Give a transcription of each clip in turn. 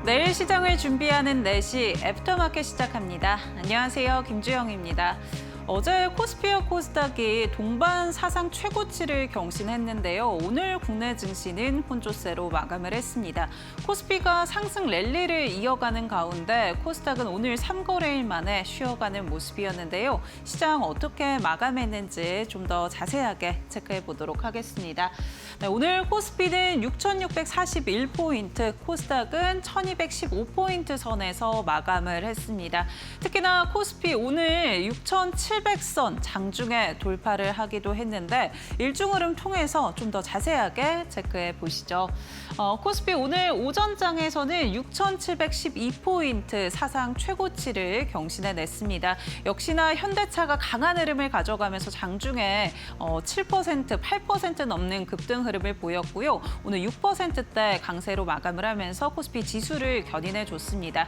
내일 시장을 준비하는 4시 애프터마켓 시작합니다. 안녕하세요. 김주영입니다. 어제 코스피와 코스닥이 동반 사상 최고치를 경신했는데요. 오늘 국내 증시는 혼조세로 마감을 했습니다. 코스피가 상승 랠리를 이어가는 가운데 코스닥은 오늘 3거래일 만에 쉬어가는 모습이었는데요. 시장 어떻게 마감했는지 좀 더 자세하게 체크해 보도록 하겠습니다. 네, 오늘 코스피는 6,641포인트, 코스닥은 1,215포인트 선에서 마감을 했습니다. 특히나 코스피 오늘 6,700선 장중에 돌파를 하기도 했는데 일중 흐름 통해서 좀 더 자세하게 체크해 보시죠. 코스피 오늘 오전장에서는 6,712포인트 사상 최고치를 경신해냈습니다. 역시나 현대차가 강한 흐름을 가져가면서 장중에 7%, 8% 넘는 급등 흐름을 보였고요. 오늘 6%대 강세로 마감을 하면서 코스피 지수를 견인해줬습니다.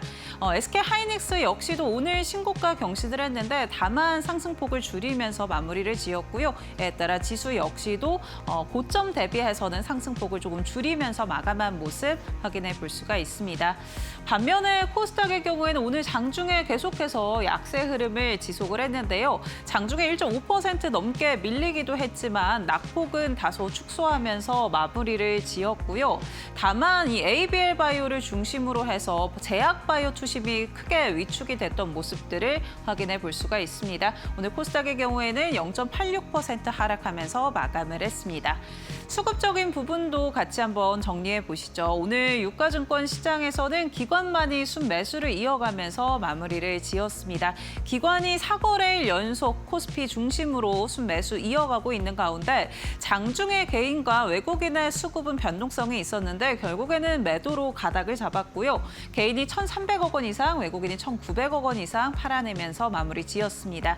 SK하이닉스 역시도 오늘 신고가 경신을 했는데 다만 상승폭을 줄이면서 마무리를 지었고요. 이에 따라 지수 역시도 고점 대비해서는 상승폭을 조금 줄이면서 마감한 모습 확인해 볼 수가 있습니다. 반면에 코스닥의 경우에는 오늘 장중에 계속해서 약세 흐름을 지속을 했는데요. 장중에 1.5% 넘게 밀리기도 했지만 낙폭은 다소 축소하면서 마무리를 지었고요. 다만 이 ABL 바이오를 중심으로 해서 제약 바이오 투심이 크게 위축이 됐던 모습들을 확인해 볼 수가 있습니다. 오늘 코스닥의 경우에는 0.86% 하락하면서 마감을 했습니다. 수급적인 부분도 같이 한번 정리해 보시죠. 오늘 유가증권 시장에서는 기관만이 순매수를 이어가면서 마무리를 지었습니다. 기관이 4거래일 연속 코스피 중심으로 순매수 이어가고 있는 가운데 장중에 개인과 외국인의 수급은 변동성이 있었는데 결국에는 매도로 가닥을 잡았고요. 개인이 1,300억 원 이상, 외국인이 1,900억 원 이상 팔아내면서 마무리 지었습니다.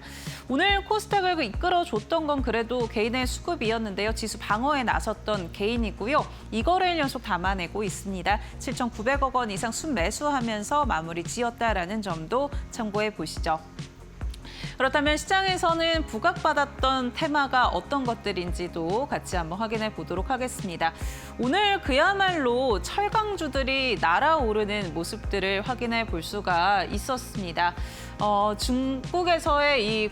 오늘 코스닥을 이끌어줬던 건 그래도 개인의 수급이었는데요. 지수 방어에 나섰던 개인이고요. 2거래일 연속 담아내고 있습니다. 7,900억 원 이상 순매수하면서 마무리 지었다라는 점도 참고해 보시죠. 그렇다면 시장에서는 부각받았던 테마가 어떤 것들인지도 같이 한번 확인해 보도록 하겠습니다. 오늘 그야말로 철강주들이 날아오르는 모습들을 확인해 볼 수가 있었습니다. 중국에서의 이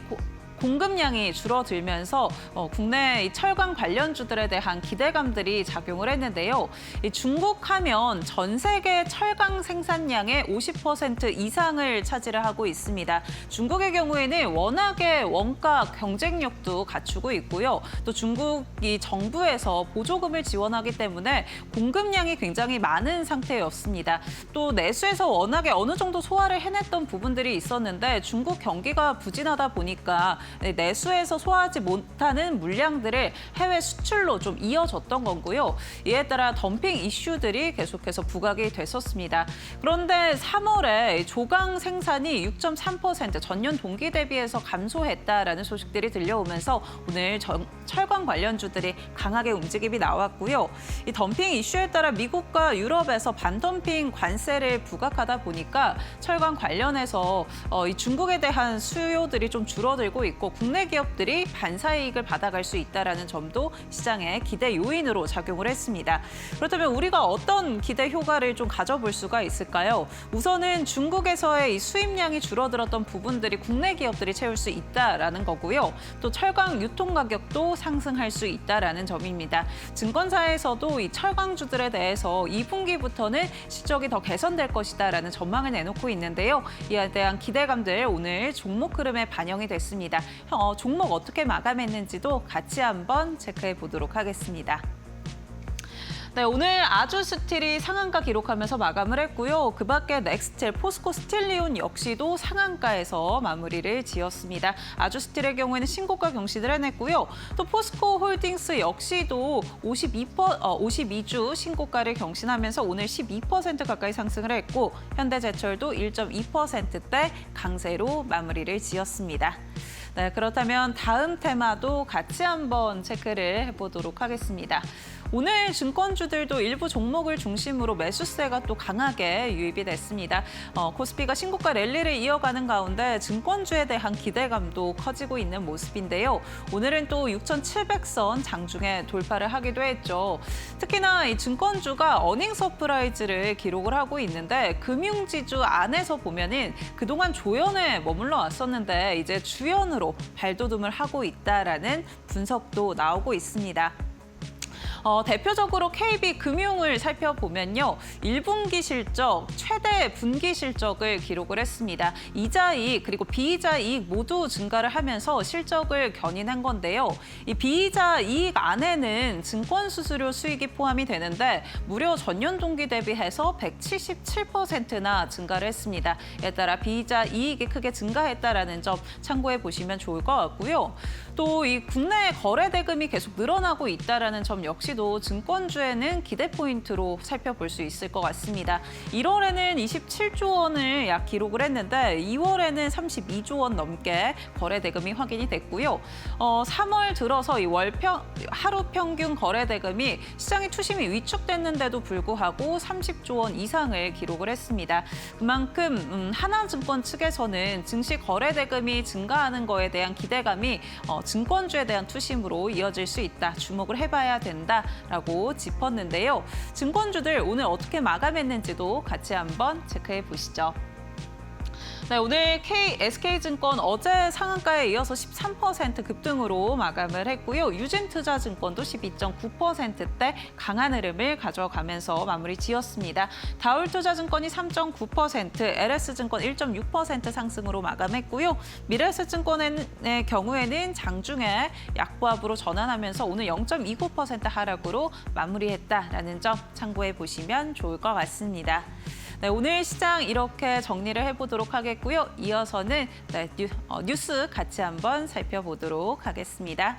공급량이 줄어들면서 국내 철강 관련주들에 대한 기대감들이 작용을 했는데요. 중국 하면 전 세계 철강 생산량의 50% 이상을 차지를 하고 있습니다. 중국의 경우에는 워낙에 원가 경쟁력도 갖추고 있고요. 또 중국이 정부에서 보조금을 지원하기 때문에 공급량이 굉장히 많은 상태였습니다. 또 내수에서 워낙에 어느 정도 소화를 해냈던 부분들이 있었는데 중국 경기가 부진하다 보니까 내수에서 소화하지 못하는 물량들을 해외 수출로 좀 이어졌던 거고요. 이에 따라 덤핑 이슈들이 계속해서 부각이 됐었습니다. 그런데 3월에 조강 생산이 6.3% 전년 동기 대비해서 감소했다라는 소식들이 들려오면서 오늘 철강 관련주들이 강하게 움직임이 나왔고요. 이 덤핑 이슈에 따라 미국과 유럽에서 반덤핑 관세를 부각하다 보니까 철강 관련해서 이 중국에 대한 수요들이 좀 줄어들고 있고 국내 기업들이 반사이익을 받아갈 수 있다는 점도 시장의 기대 요인으로 작용을 했습니다. 그렇다면 우리가 어떤 기대 효과를 좀 가져볼 수가 있을까요? 우선은 중국에서의 이 수입량이 줄어들었던 부분들이 국내 기업들이 채울 수 있다라는 거고요. 또 철강 유통 가격도 상승할 수 있다라는 점입니다. 증권사에서도 이 철강주들에 대해서 2분기부터는 실적이 더 개선될 것이다라는 전망을 내놓고 있는데요. 이에 대한 기대감들 오늘 종목 흐름에 반영이 됐습니다. 종목 어떻게 마감했는지도 같이 한번 체크해 보도록 하겠습니다. 네, 오늘 아주스틸이 상한가 기록하면서 마감을 했고요. 그 밖에 넥스틸, 포스코 스틸리온 역시도 상한가에서 마무리를 지었습니다. 아주스틸의 경우에는 신고가 경신을 해냈고요. 또 포스코 홀딩스 역시도 52주 신고가를 경신하면서 오늘 12% 가까이 상승을 했고 현대제철도 1.2%대 강세로 마무리를 지었습니다. 네, 그렇다면 다음 테마도 같이 한번 체크를 해보도록 하겠습니다. 오늘 증권주들도 일부 종목을 중심으로 매수세가 또 강하게 유입이 됐습니다. 코스피가 신고가 랠리를 이어가는 가운데 증권주에 대한 기대감도 커지고 있는 모습인데요. 오늘은 또 6,700선 장중에 돌파를 하기도 했죠. 특히나 이 증권주가 어닝 서프라이즈를 기록을 하고 있는데 금융지주 안에서 보면은 그동안 조연에 머물러 왔었는데 이제 주연으로 발돋움을 하고 있다라는 분석도 나오고 있습니다. 대표적으로 KB금융을 살펴보면요. 1분기 실적, 최대 분기 실적을 기록을 했습니다. 이자이익 그리고 비이자이익 모두 증가를 하면서 실적을 견인한 건데요. 이 비이자이익 안에는 증권수수료 수익이 포함이 되는데 무려 전년 동기 대비해서 177%나 증가를 했습니다. 이에 따라 비이자이익이 크게 증가했다라는 점 참고해 보시면 좋을 것 같고요. 또 이 국내 거래 대금이 계속 늘어나고 있다라는 점 역시도 증권주에는 기대 포인트로 살펴볼 수 있을 것 같습니다. 1월에는 27조 원을 약 기록을 했는데 2월에는 32조 원 넘게 거래 대금이 확인이 됐고요. 3월 들어서 이 하루 평균 거래 대금이 시장의 투심이 위축됐는데도 불구하고 30조 원 이상을 기록을 했습니다. 그만큼 하나증권 측에서는 증시 거래 대금이 증가하는 거에 대한 기대감이 증권주에 대한 투심으로 이어질 수 있다. 주목을 해봐야 된다라고 짚었는데요. 증권주들 오늘 어떻게 마감했는지도 같이 한번 체크해 보시죠. 네, 오늘 SK증권 어제 상한가에 이어서 13% 급등으로 마감을 했고요. 유진투자증권도 12.9%대 강한 흐름을 가져가면서 마무리 지었습니다. 다울투자증권이 3.9%, LS증권 1.6% 상승으로 마감했고요. 미래에셋증권의 경우에는 장중에 약보합으로 전환하면서 오늘 0.29% 하락으로 마무리했다라는 점 참고해 보시면 좋을 것 같습니다. 네, 오늘 시장 이렇게 정리를 해보도록 하겠고요. 이어서는 뉴스 같이 한번 살펴보도록 하겠습니다.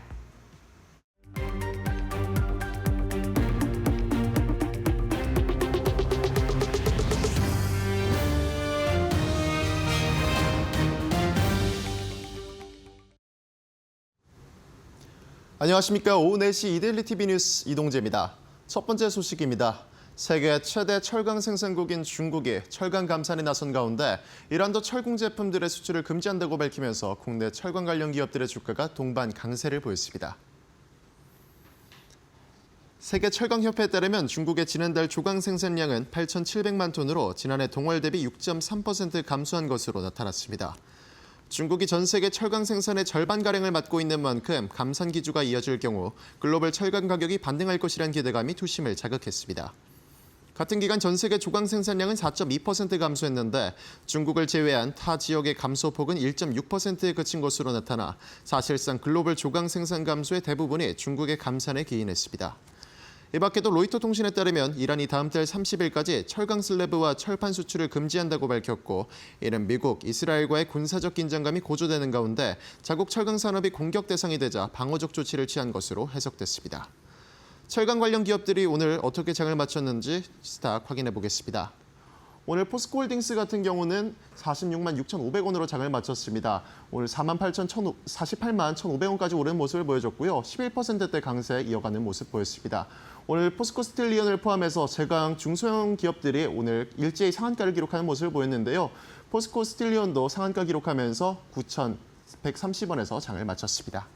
안녕하십니까. 오후 4시 이데일리 TV 뉴스 이동재입니다. 첫 번째 소식입니다. 세계 최대 철강 생산국인 중국이 철강 감산에 나선 가운데 이란도 철공 제품들의 수출을 금지한다고 밝히면서 국내 철강 관련 기업들의 주가가 동반 강세를 보였습니다. 세계 철강협회에 따르면 중국의 지난달 조강 생산량은 8,700만 톤으로 지난해 동월 대비 6.3% 감소한 것으로 나타났습니다. 중국이 전 세계 철강 생산의 절반가량을 맡고 있는 만큼 감산 기조가 이어질 경우 글로벌 철강 가격이 반등할 것이란 기대감이 투심을 자극했습니다. 같은 기간 전 세계 조강 생산량은 4.2% 감소했는데 중국을 제외한 타 지역의 감소폭은 1.6%에 그친 것으로 나타나 사실상 글로벌 조강 생산 감소의 대부분이 중국의 감산에 기인했습니다. 이 밖에도 로이터 통신에 따르면 이란이 다음 달 30일까지 철강 슬래브와 철판 수출을 금지한다고 밝혔고 이는 미국, 이스라엘과의 군사적 긴장감이 고조되는 가운데 자국 철강 산업이 공격 대상이 되자 방어적 조치를 취한 것으로 해석됐습니다. 철강 관련 기업들이 오늘 어떻게 장을 마쳤는지 스탁 확인해 보겠습니다. 오늘 포스코홀딩스 같은 경우는 46만 6,500원으로 장을 마쳤습니다. 오늘 48만 1,500원까지 오른 모습을 보여줬고요. 11%대 강세 이어가는 모습 보였습니다. 오늘 포스코 스틸리온을 포함해서 제강 중소형 기업들이 오늘 일제히 상한가를 기록하는 모습을 보였는데요. 포스코 스틸리온도 상한가 기록하면서 9,130원에서 장을 마쳤습니다.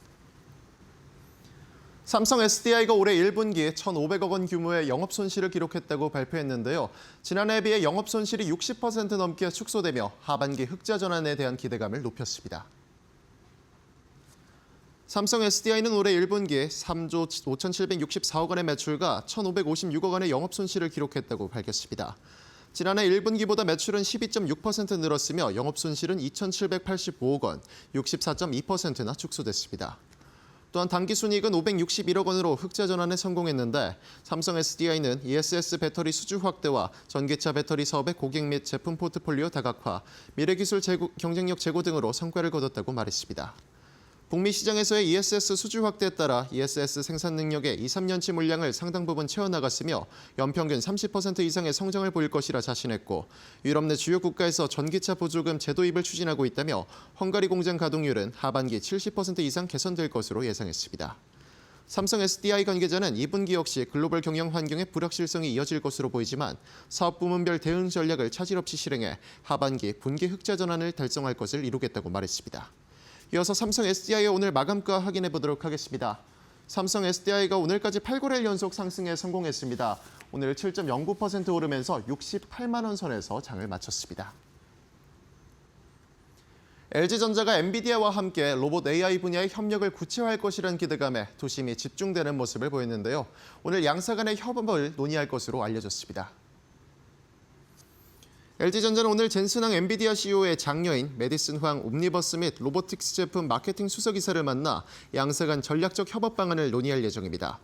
삼성 SDI가 올해 1분기 1,500억 원 규모의 영업 손실을 기록했다고 발표했는데요. 지난해에 비해 영업 손실이 60% 넘게 축소되며 하반기 흑자 전환에 대한 기대감을 높였습니다. 삼성 SDI는 올해 1분기 3조 5,764억 원의 매출과 1,556억 원의 영업 손실을 기록했다고 밝혔습니다. 지난해 1분기보다 매출은 12.6% 늘었으며 영업 손실은 2,785억 원, 64.2%나 축소됐습니다. 또한 당기순이익은 561억 원으로 흑자 전환에 성공했는데 삼성 SDI는 ESS 배터리 수주 확대와 전기차 배터리 사업의 고객 및 제품 포트폴리오 다각화, 미래기술 경쟁력 제고 등으로 성과를 거뒀다고 말했습니다. 북미 시장에서의 ESS 수주 확대에 따라 ESS 생산 능력의 2, 3년치 물량을 상당 부분 채워나갔으며 연평균 30% 이상의 성장을 보일 것이라 자신했고, 유럽 내 주요 국가에서 전기차 보조금 제도입을 추진하고 있다며 헝가리 공장 가동률은 하반기 70% 이상 개선될 것으로 예상했습니다. 삼성 SDI 관계자는 2분기 역시 글로벌 경영 환경의 불확실성이 이어질 것으로 보이지만 사업 부문별 대응 전략을 차질 없이 실행해 하반기 분기 흑자 전환을 달성할 것을 이루겠다고 말했습니다. 이어서 삼성 SDI의 오늘 마감가 확인해 보도록 하겠습니다. 삼성 SDI가 오늘까지 8거래일 연속 상승에 성공했습니다. 오늘 7.09% 오르면서 68만 원 선에서 장을 마쳤습니다. LG전자가 엔비디아와 함께 로봇 AI 분야의 협력을 구체화할 것이라는 기대감에 투심이 집중되는 모습을 보였는데요. 오늘 양사 간의 협업을 논의할 것으로 알려졌습니다. LG전자는 오늘 젠슨항 엔비디아 CEO의 장녀인 메디슨 황 옴니버스 및 로보틱스 제품 마케팅 수석이사를 만나 양사 간 전략적 협업 방안을 논의할 예정입니다.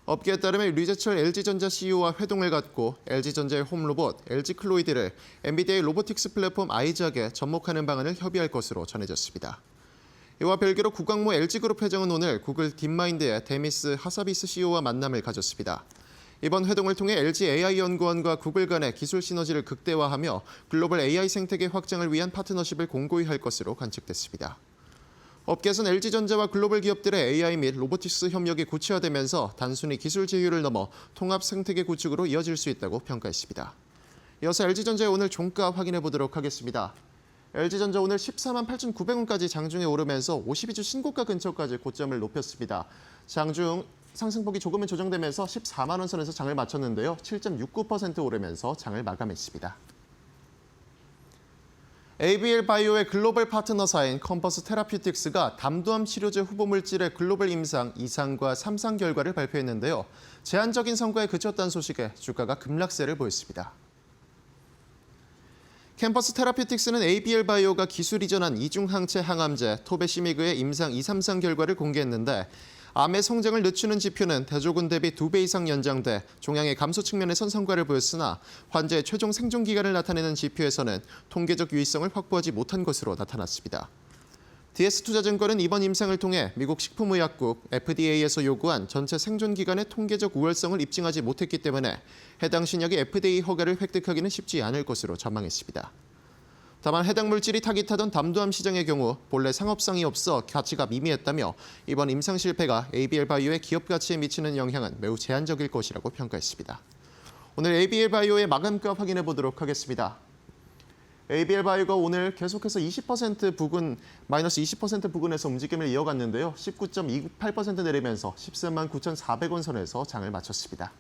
업계에 따르면 류재철 LG전자 CEO와 회동을 갖고 LG전자의 홈로봇 LG클로이드를 엔비디아의 로보틱스 플랫폼 아이작에 접목하는 방안을 협의할 것으로 전해졌습니다. 이와 별개로 구광모 LG그룹 회장은 오늘 구글 딥마인드의 데미스 하사비스 CEO와 만남을 가졌습니다. 이번 회동을 통해 LG AI 연구원과 구글 간의 기술 시너지를 극대화하며 글로벌 AI 생태계 확장을 위한 파트너십을 공고히 할 것으로 관측됐습니다. 업계에서는 LG전자와 글로벌 기업들의 AI 및 로보틱스 협력이 구체화되면서 단순히 기술 제휴를 넘어 통합 생태계 구축으로 이어질 수 있다고 평가했습니다. 이어서 LG전자의 오늘 종가 확인해 보도록 하겠습니다. LG전자 오늘 14만 8,900원까지 장중에 오르면서 52주 신고가 근처까지 고점을 높였습니다. 장중 상승폭이 조금은 조정되면서 14만 원 선에서 장을 마쳤는데요. 7.69% 오르면서 장을 마감했습니다. ABL 바이오의 글로벌 파트너사인 컴퍼스 테라퓨틱스가 담도암 치료제 후보 물질의 글로벌 임상 2상과 3상 결과를 발표했는데요. 제한적인 성과에 그쳤다는 소식에 주가가 급락세를 보였습니다. 캠퍼스 테라퓨틱스는 ABL 바이오가 기술 이전한 이중항체 항암제 토베시미그의 임상 2, 3상 결과를 공개했는데 암의 성장을 늦추는 지표는 대조군 대비 2배 이상 연장돼 종양의 감소 측면에선 성과를 보였으나 환자의 최종 생존 기간을 나타내는 지표에서는 통계적 유의성을 확보하지 못한 것으로 나타났습니다. DS투자증권은 이번 임상을 통해 미국 식품의약국 FDA에서 요구한 전체 생존 기간의 통계적 우월성을 입증하지 못했기 때문에 해당 신약의 FDA 허가를 획득하기는 쉽지 않을 것으로 전망했습니다. 다만 해당 물질이 타깃하던 담도암 시장의 경우 본래 상업성이 없어 가치가 미미했다며 이번 임상 실패가 ABL 바이오의 기업 가치에 미치는 영향은 매우 제한적일 것이라고 평가했습니다. 오늘 ABL 바이오의 마감가 확인해 보도록 하겠습니다. ABL 바이오가 오늘 계속해서 20% 부근, 마이너스 20% 부근에서 움직임을 이어갔는데요. 19.28% 내리면서 13만 9,400원 선에서 장을 마쳤습니다.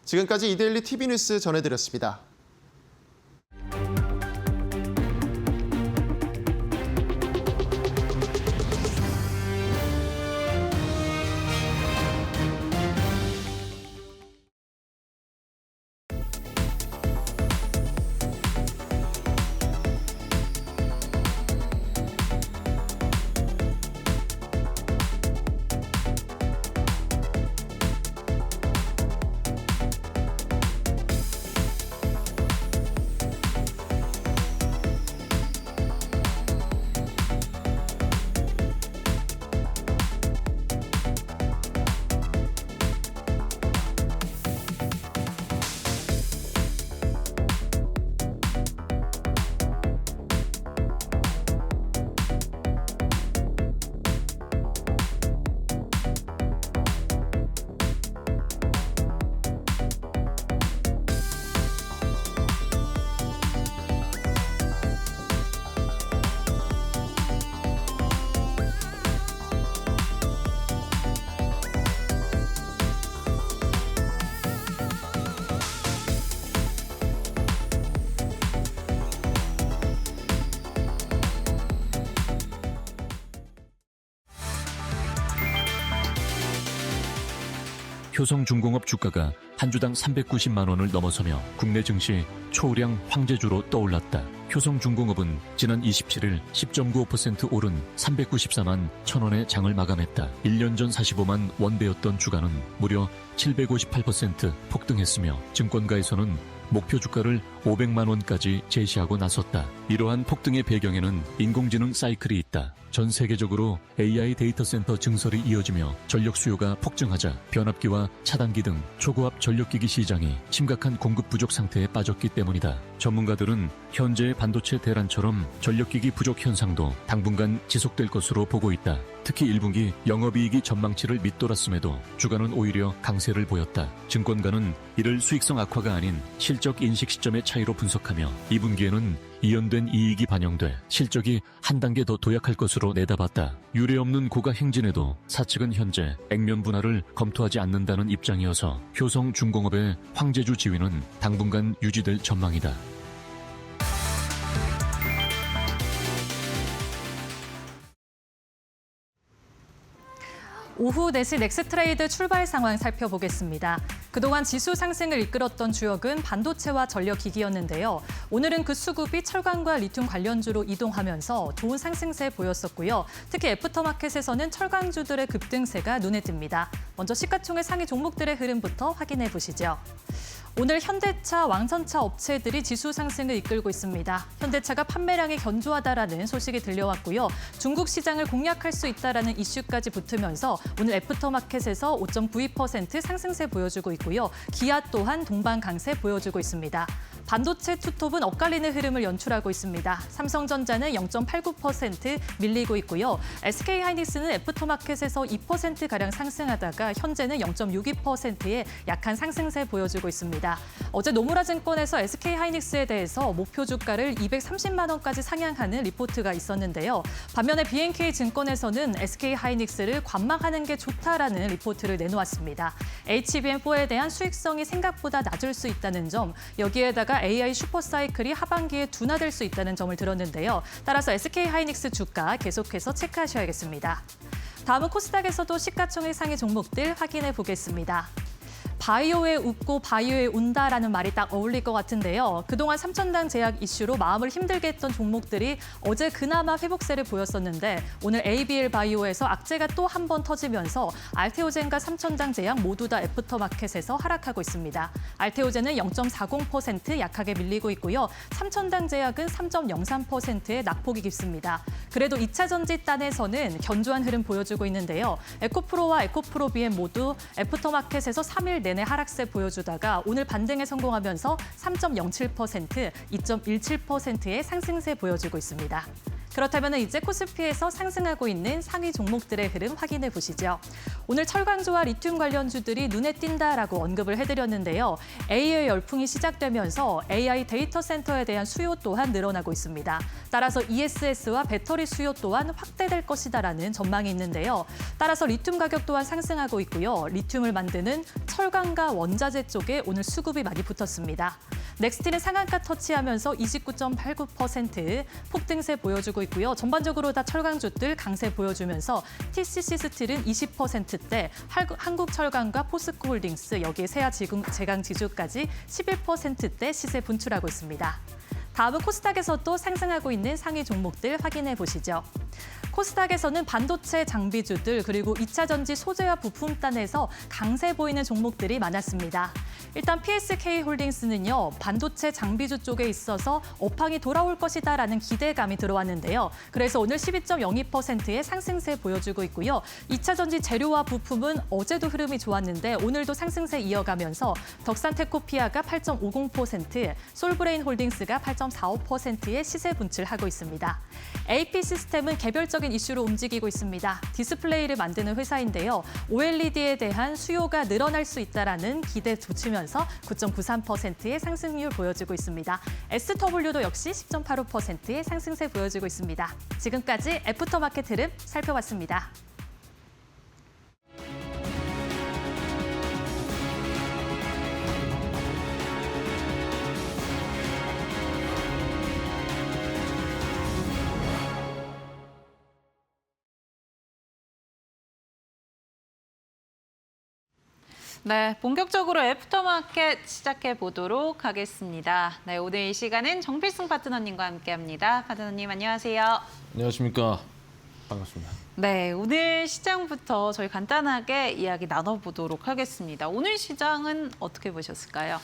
지금까지 이데일리 TV 뉴스 전해드렸습니다. 효성중공업 주가가 한 주당 390만 원을 넘어서며 국내 증시 초우량 황제주로 떠올랐다. 효성중공업은 지난 27일 10.95% 오른 394만 1,000원의 장을 마감했다. 1년 전 45만 원배였던 주가는 무려 758% 폭등했으며 증권가에서는 목표 주가를 500만 원까지 제시하고 나섰다. 이러한 폭등의 배경에는 인공지능 사이클이 있다. 전 세계적으로 AI 데이터 센터 증설이 이어지며 전력 수요가 폭증하자 변압기와 차단기 등 초고압 전력기기 시장이 심각한 공급 부족 상태에 빠졌기 때문이다. 전문가들은 현재의 반도체 대란처럼 전력기기 부족 현상도 당분간 지속될 것으로 보고 있다. 특히 1분기 영업이익이 전망치를 밑돌았음에도 주가는 오히려 강세를 보였다. 증권가는 이를 수익성 악화가 아닌 실적 인식 시점의 차이로 분석하며 2분기에는 이연된 이익이 반영돼 실적이 한 단계 더 도약할 것으로 내다봤다. 유례없는 고가 행진에도 사측은 현재 액면 분할을 검토하지 않는다는 입장이어서 효성중공업의 황제주 지위는 당분간 유지될 전망이다. 오후 4시 넥스트레이드 출발 상황 살펴보겠습니다. 그동안 지수 상승을 이끌었던 주역은 반도체와 전력기기였는데요. 오늘은 그 수급이 철강과 리튬 관련주로 이동하면서 좋은 상승세 보였었고요. 특히 애프터마켓에서는 철강주들의 급등세가 눈에 띕니다. 먼저 시가총액 상위 종목들의 흐름부터 확인해 보시죠. 오늘 현대차, 왕천차 업체들이 지수 상승을 이끌고 있습니다. 현대차가 판매량이 견조하다라는 소식이 들려왔고요. 중국 시장을 공략할 수 있다라는 이슈까지 붙으면서 오늘 애프터마켓에서 5.92% 상승세 보여주고 있고요. 기아 또한 동반 강세 보여주고 있습니다. 반도체 투톱은 엇갈리는 흐름을 연출하고 있습니다. 삼성전자는 0.89% 밀리고 있고요. SK하이닉스는 애프터마켓에서 2%가량 상승하다가 현재는 0.62%의 약한 상승세 보여주고 있습니다. 어제 노무라증권에서 SK하이닉스에 대해서 목표 주가를 230만 원까지 상향하는 리포트가 있었는데요. 반면에 BNK증권에서는 SK하이닉스를 관망하는 게 좋다라는 리포트를 내놓았습니다. HBM4에 대한 수익성이 생각보다 낮을 수 있다는 점, 여기에다가 AI 슈퍼사이클이 하반기에 둔화될 수 있다는 점을 들었는데요. 따라서 SK하이닉스 주가 계속해서 체크하셔야겠습니다. 다음은 코스닥에서도 시가총액 상위 종목들 확인해 보겠습니다. 바이오에 웃고 바이오에 운다라는 말이 딱 어울릴 것 같은데요. 그동안 삼천당 제약 이슈로 마음을 힘들게 했던 종목들이 어제 그나마 회복세를 보였었는데 오늘 ABL 바이오에서 악재가 또 한 번 터지면서 알테오젠과 삼천당 제약 모두 다 애프터마켓에서 하락하고 있습니다. 알테오젠은 0.40% 약하게 밀리고 있고요. 삼천당 제약은 3.03%의 낙폭이 깊습니다. 그래도 2차 전지 단에서는 견조한 흐름 보여주고 있는데요. 에코프로와 에코프로비엠 모두 애프터마켓에서 3일 내내 하락세 보여주다가 오늘 반등에 성공하면서 3.07%, 2.17%의 상승세 보여주고 있습니다. 그렇다면 이제 코스피에서 상승하고 있는 상위 종목들의 흐름 확인해 보시죠. 오늘 철강주와 리튬 관련주들이 눈에 띈다라고 언급을 해드렸는데요. AI 열풍이 시작되면서 AI 데이터 센터에 대한 수요 또한 늘어나고 있습니다. 따라서 ESS와 배터리 수요 또한 확대될 것이다라는 전망이 있는데요. 따라서 리튬 가격 또한 상승하고 있고요. 리튬을 만드는 철강과 원자재 쪽에 오늘 수급이 많이 붙었습니다. 넥스티는 상한가 터치하면서 29.89% 폭등세 보여주고 있고요. 전반적으로 다 철강주들 강세 보여주면서 TCC 스틸은 20%대, 한국철강과 포스코홀딩스, 여기에 세아제강지주까지 11%대 시세 분출하고 있습니다. 다음은 코스닥에서도 상승하고 있는 상위 종목들 확인해 보시죠. 코스닥에서는 반도체 장비주들 그리고 2차 전지 소재와 부품단에서 강세 보이는 종목들이 많았습니다. 일단 PSK홀딩스는요. 반도체 장비주 쪽에 있어서 업황이 돌아올 것이다라는 기대감이 들어왔는데요. 그래서 오늘 12.02%의 상승세 보여주고 있고요. 2차 전지 재료와 부품은 어제도 흐름이 좋았는데 오늘도 상승세 이어가면서 덕산테코피아가 8.50%, 솔브레인홀딩스가 8.45%의 시세 분출하고 있습니다. AP시스템은 개별적인 이슈로 움직이고 있습니다. 디스플레이를 만드는 회사인데요. OLED에 대한 수요가 늘어날 수 있다라는 기대 돋치면서 9.93%의 상승률 보여주고 있습니다. SW도 역시 10.85%의 상승세 보여주고 있습니다. 지금까지 애프터마켓 흐름 살펴봤습니다. 네, 본격적으로 애프터마켓 시작해 보도록 하겠습니다. 네, 오늘 이 시간은 정필승 파트너님과 함께합니다. 파트너님 안녕하세요. 안녕하십니까. 반갑습니다. 네, 오늘 시장부터 저희 간단하게 이야기 나눠보도록 하겠습니다. 오늘 시장은 어떻게 보셨을까요?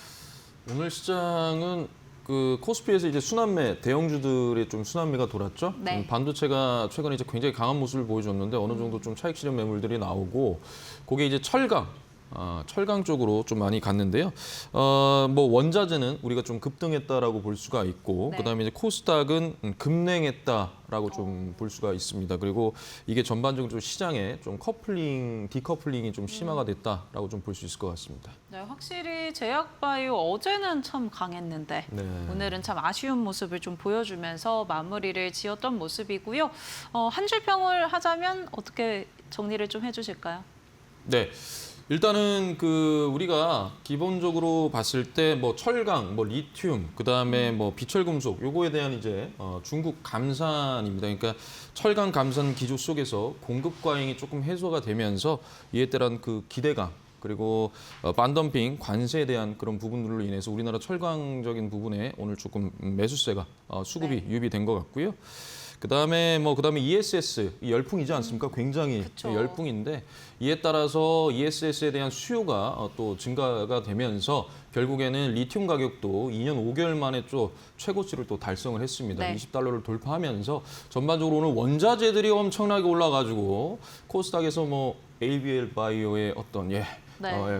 오늘 시장은 그 코스피에서 이제 순환매 대형주들의 좀 순환매가 돌았죠. 네. 반도체가 최근에 이제 굉장히 강한 모습을 보여줬는데 어느 정도 좀 차익 실현 매물들이 나오고 그게 이제 철강 쪽으로 좀 많이 갔는데요. 뭐 원자재는 우리가 좀 급등했다라고 볼 수가 있고 네. 그다음에 이제 코스닥은 급냉했다라고 좀 볼 수가 있습니다. 그리고 이게 전반적으로 좀 시장에 좀 디커플링이 좀 심화가 됐다라고 좀 볼 수 있을 것 같습니다. 네, 확실히 제약바이오 어제는 참 강했는데 네. 오늘은 참 아쉬운 모습을 좀 보여주면서 마무리를 지었던 모습이고요. 한 줄 평을 하자면 어떻게 정리를 좀 해주실까요? 네. 일단은 그 우리가 기본적으로 봤을 때 뭐 철강, 뭐 리튬, 그다음에 뭐 비철금속 요거에 대한 이제 중국 감산입니다. 그러니까 철강 감산 기조 속에서 공급 과잉이 조금 해소가 되면서 이에 따른 그 기대감 그리고 반덤핑 관세에 대한 그런 부분들로 인해서 우리나라 철강적인 부분에 오늘 조금 매수세가 수급이 유입이 것 같고요. 그다음에 ESS 이 열풍이지 않습니까? 굉장히 그쵸. 열풍인데 이에 따라서 ESS에 대한 수요가 또 증가가 되면서 결국에는 리튬 가격도 2년 5개월 만에 또 최고치를 또 달성을 했습니다. 네. $20를 돌파하면서 전반적으로 오늘 원자재들이 엄청나게 올라가지고 코스닥에서 뭐 ABL 바이오의 어떤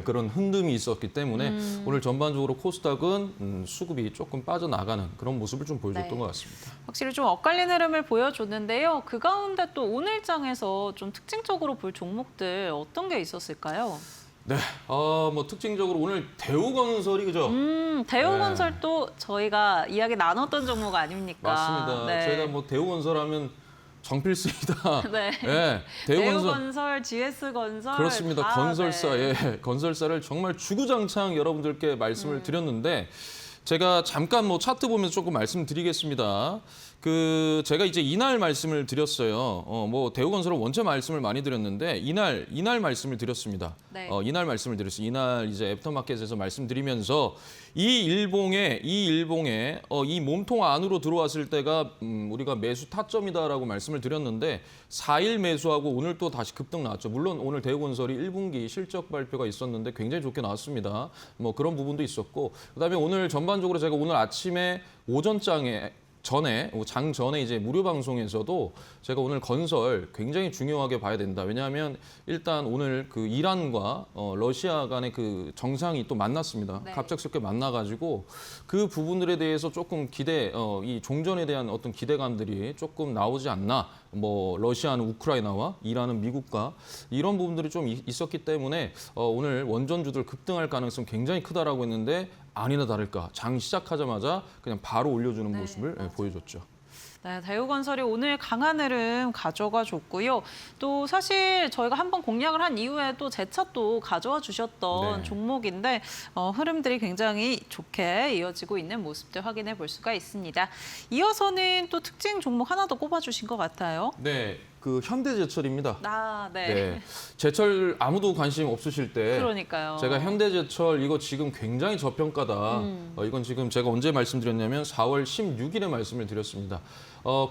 그런 흔듦이 있었기 때문에 오늘 전반적으로 코스닥은 수급이 조금 빠져나가는 그런 모습을 좀 보여줬던 네. 것 같습니다. 확실히 좀 엇갈린 흐름을 보여줬는데요. 그 가운데 또 오늘장에서 좀 특징적으로 볼 종목들 어떤 게 있었을까요? 네, 뭐 특징적으로 오늘 대우건설이 그죠? 대우건설도 저희가 이야기 나눴던 종목 아닙니까? 맞습니다. 네. 저희가 뭐 대우건설하면 정필수이다. 네. 예, 대우건설. 대우건설, GS건설 그렇습니다. 다, 건설사, 네. 건설사를 정말 주구장창 여러분들께 말씀을 드렸는데 제가 잠깐 뭐 차트 보면서 조금 말씀드리겠습니다. 제가 이제 이날 말씀을 드렸어요. 뭐 대우건설은 원체 말씀을 많이 드렸는데 이날 말씀을 드렸습니다. 네. 이날 말씀을 드렸어요. 이날 이제 애프터마켓에서 말씀드리면서 이 일봉에 이 몸통 안으로 들어왔을 때가 우리가 매수 타점이다라고 말씀을 드렸는데 4일 매수하고 오늘 또 다시 급등 나왔죠. 물론 오늘 대우건설이 1분기 실적 발표가 있었는데 굉장히 좋게 나왔습니다. 뭐 그런 부분도 있었고 그다음에 오늘 전반적으로 제가 오늘 아침에 장 전에 이제 무료 방송에서도 제가 오늘 건설 굉장히 중요하게 봐야 된다. 왜냐하면 일단 오늘 그 이란과 러시아 간의 그 정상이 또 만났습니다. 네. 갑작스럽게 만나가지고 그 부분들에 대해서 조금 이 종전에 대한 어떤 기대감들이 조금 나오지 않나. 뭐 러시아는 우크라이나와 이란은 미국과 이런 부분들이 좀 있었기 때문에 오늘 원전주들 급등할 가능성 굉장히 크다라고 했는데 아니나 다를까 장 시작하자마자 그냥 바로 올려주는 모습을 보여줬죠. 네, 대우건설이 오늘 강한 흐름 가져가 줬고요. 또 사실 저희가 한번 공략을 한 이후에 또 재차 또 가져와 주셨던 네. 종목인데 흐름들이 굉장히 좋게 이어지고 있는 모습들 확인해 볼 수가 있습니다. 이어서는 또 특징 종목 하나 더 꼽아주신 것 같아요. 네, 그 현대제철입니다. 네. 제철 아무도 관심 없으실 때 그러니까요. 제가 현대제철 이거 지금 굉장히 저평가다. 이건 지금 제가 언제 말씀드렸냐면 4월 16일에 말씀을 드렸습니다.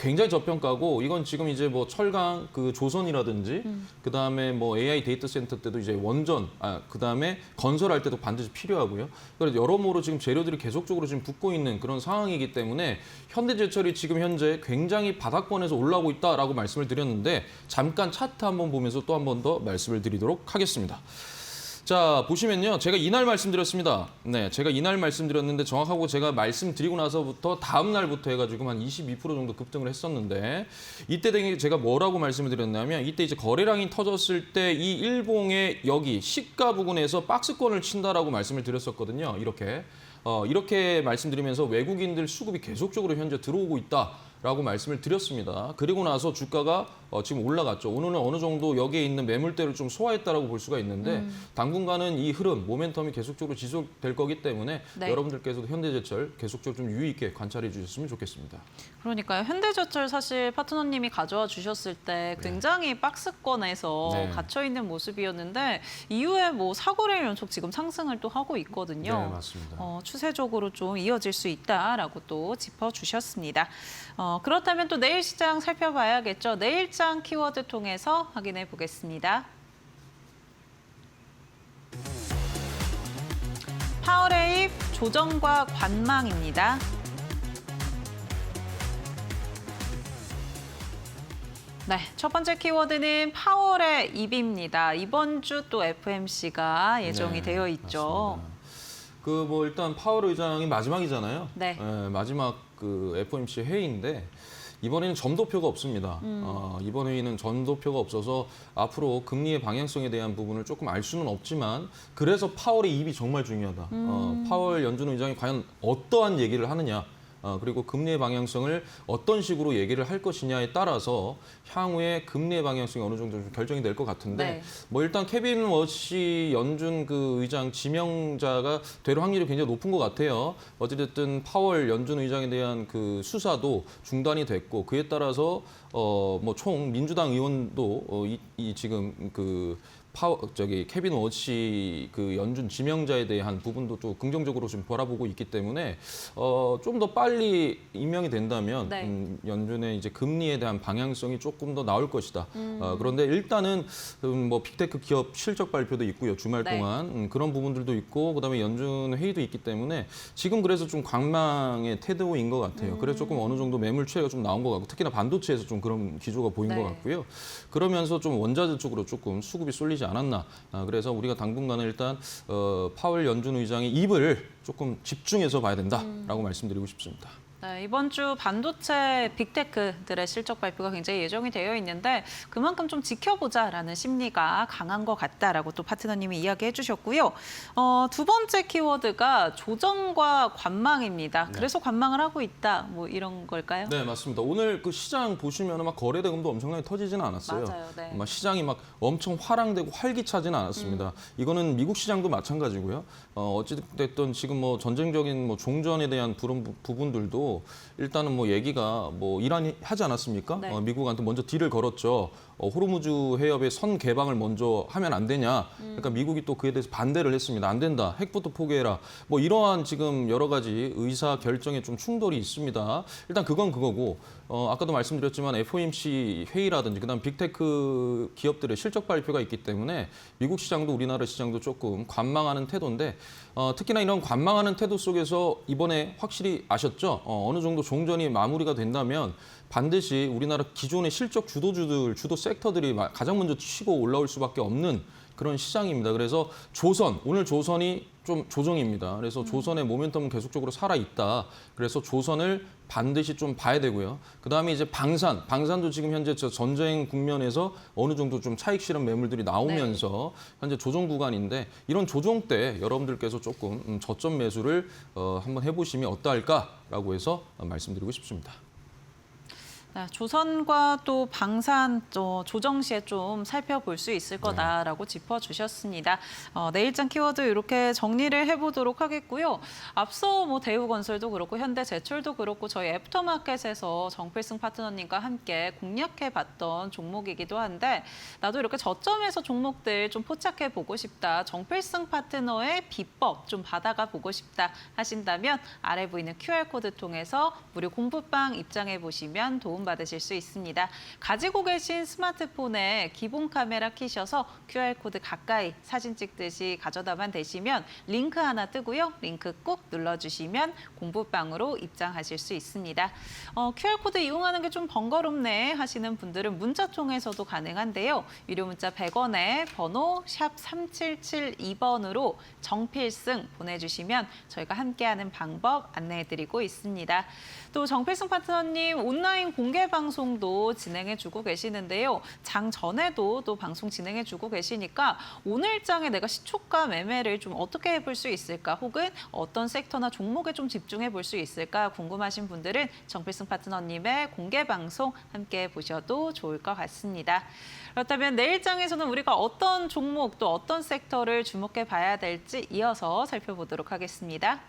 굉장히 저평가고 이건 지금 이제 뭐 철강 그 조선이라든지 그다음에 뭐 AI 데이터 센터 때도 이제 원전 그다음에 건설할 때도 반드시 필요하고요. 그래서 여러모로 지금 재료들이 계속적으로 지금 붙고 있는 그런 상황이기 때문에 현대제철이 지금 현재 굉장히 바닥권에서 올라오고 있다라고 말씀을 드렸는데 잠깐 차트 한번 보면서 또 한 번 더 말씀을 드리도록 하겠습니다. 자, 보시면요. 제가 이날 말씀드렸습니다. 네, 제가 이날 말씀드렸는데 정확하고 제가 말씀드리고 나서부터 다음 날부터 해가지고 한 22% 정도 급등을 했었는데 이때 제가 뭐라고 말씀을 드렸냐면 이때 이제 거래량이 터졌을 때 이 일봉의 여기 시가 부근에서 박스권을 친다라고 말씀을 드렸었거든요. 이렇게 말씀드리면서 외국인들 수급이 계속적으로 현재 들어오고 있다라고 말씀을 드렸습니다. 그리고 나서 주가가 지금 올라갔죠. 오늘은 어느 정도 여기에 있는 매물대를 좀 소화했다라고 볼 수가 있는데 당분간은 이 흐름, 모멘텀이 계속적으로 지속될 거기 때문에 네. 여러분들께서도 현대제철 계속적으로 좀 유의 있게 관찰해 주셨으면 좋겠습니다. 그러니까요. 현대제철 사실 파트너님이 가져와 주셨을 때 굉장히 박스권에서 네. 갇혀 있는 모습이었는데 이후에 뭐 4거래일 연속 지금 상승을 또 하고 있거든요. 네, 맞습니다. 추세적으로 좀 이어질 수 있다라고 또 짚어주셨습니다. 그렇다면 또 내일 시장 살펴봐야겠죠. 내일장 키워드 통해서 확인해 보겠습니다. 파워레입 조정과 관망입니다. 네, 첫 번째 키워드는 파월의 입입니다. 이번 주 또 FMC가 예정이 되어 있죠. 그 뭐 일단 파월 의장이 마지막이잖아요. 네. 마지막 그 FOMC 회의인데 이번에는 점도표가 없습니다. 이번 회의는 점도표가 없어서 앞으로 금리의 방향성에 대한 부분을 조금 알 수는 없지만 그래서 파월의 입이 정말 중요하다. 파월 연준 의장이 과연 어떠한 얘기를 하느냐. 그리고 금리의 방향성을 어떤 식으로 얘기를 할 것이냐에 따라서 향후에 금리의 방향성이 어느 정도 좀 결정이 될 것 같은데 네. 뭐 일단 케빈 워시 연준 그 의장 지명자가 될 확률이 굉장히 높은 것 같아요. 어찌됐든 파월 연준 의장에 대한 그 수사도 중단이 됐고 그에 따라서 뭐 총 민주당 의원도 이 지금 그 케빈 워시 그 연준 지명자에 대한 부분도 또 긍정적으로 좀 바라보고 있기 때문에 좀 더 빨리 임명이 된다면 네. 연준의 이제 금리에 대한 방향성이 조금 더 나올 것이다. 그런데 일단은 뭐 빅테크 기업 실적 발표도 있고요. 주말 네. 동안 그런 부분들도 있고 그다음에 연준 회의도 있기 때문에 지금 그래서 좀 관망의 태도인 것 같아요. 그래서 조금 어느 정도 매물 추세가 좀 나온 것 같고 특히나 반도체에서 좀 그런 기조가 보인 네. 것 같고요. 그러면서 좀 원자재 쪽으로 조금 수급이 쏠리지 않았나. 그래서 우리가 당분간은 일단 파월 연준 의장의 입을 조금 집중해서 봐야 된다라고 말씀드리고 싶습니다. 네, 이번 주 반도체 빅테크들의 실적 발표가 굉장히 예정이 되어 있는데 그만큼 좀 지켜보자라는 심리가 강한 것 같다라고 또 파트너님이 이야기해 주셨고요. 두 번째 키워드가 조정과 관망입니다. 그래서 관망을 하고 있다, 뭐 이런 걸까요? 네, 맞습니다. 오늘 그 시장 보시면 막 거래 대금도 엄청나게 터지지는 않았어요. 맞아요, 네. 막 시장이 막 엄청 화랑되고 활기차지는 않았습니다. 이거는 미국 시장도 마찬가지고요. 어찌됐든 지금 뭐 전쟁적인 뭐 종전에 대한 부분들도 일단은 뭐 얘기가 뭐 이란이 하지 않았습니까? 네. 미국한테 먼저 딜을 걸었죠. 호르무즈 해협의 선 개방을 먼저 하면 안 되냐. 그러니까 미국이 또 그에 대해서 반대를 했습니다. 안 된다. 핵부터 포기해라. 뭐 이러한 지금 여러 가지 의사 결정에 좀 충돌이 있습니다. 일단 그건 그거고 아까도 말씀드렸지만 FOMC 회의라든지 그다음 빅테크 기업들의 실적 발표가 있기 때문에 미국 시장도 우리나라 시장도 조금 관망하는 태도인데 특히나 이런 관망하는 태도 속에서 이번에 확실히 아셨죠? 어느 정도 종전이 마무리가 된다면 반드시 우리나라 기존의 실적 주도주들, 주도 섹터들이 가장 먼저 치고 올라올 수밖에 없는 그런 시장입니다. 그래서 오늘 조선이 좀 조정입니다. 그래서 조선의 모멘텀은 계속적으로 살아있다. 그래서 조선을 반드시 좀 봐야 되고요. 그다음에 이제 방산도 지금 현재 전쟁 국면에서 어느 정도 좀 차익 실현 매물들이 나오면서 현재 조정 구간인데 이런 조정 때 여러분들께서 조금 저점 매수를 한번 해보시면 어떠할까라고 해서 말씀드리고 싶습니다. 네, 조선과 또 방산 조정 시에 좀 살펴볼 수 있을 거다라고 짚어주셨습니다. 내일장 키워드 이렇게 정리를 해보도록 하겠고요. 앞서 뭐 대우건설도 그렇고 현대제철도 그렇고 저희 애프터마켓에서 정필승 파트너님과 함께 공략해봤던 종목이기도 한데 나도 이렇게 저점에서 종목들 좀 포착해보고 싶다. 정필승 파트너의 비법 좀 받아가 보고 싶다 하신다면 아래 보이는 QR코드 통해서 무료 공부방 입장해보시면 도움받으실 수 있습니다. 가지고 계신 스마트폰에 기본 카메라 켜셔서 QR코드 가까이 사진 찍듯이 가져다만 대시면 링크 하나 뜨고요. 링크 꾹 눌러주시면 공부방으로 입장하실 수 있습니다. QR코드 이용하는 게 좀 번거롭네 하시는 분들은 문자 통해서도 가능한데요. 유료 문자 100원에 번호 샵 3772번으로 정필승 보내주시면 저희가 함께하는 방법 안내해드리고 있습니다. 또 정필승 파트너님 온라인 공개 방송도 진행해주고 계시는데요. 장 전에도 또 방송 진행해주고 계시니까 오늘 장에 내가 시초가 매매를 좀 어떻게 해볼 수 있을까 혹은 어떤 섹터나 종목에 좀 집중해 볼 수 있을까 궁금하신 분들은 정필승 파트너님의 공개 방송 함께 보셔도 좋을 것 같습니다. 그렇다면 내일 장에서는 우리가 어떤 종목 또 어떤 섹터를 주목해 봐야 될지 이어서 살펴보도록 하겠습니다.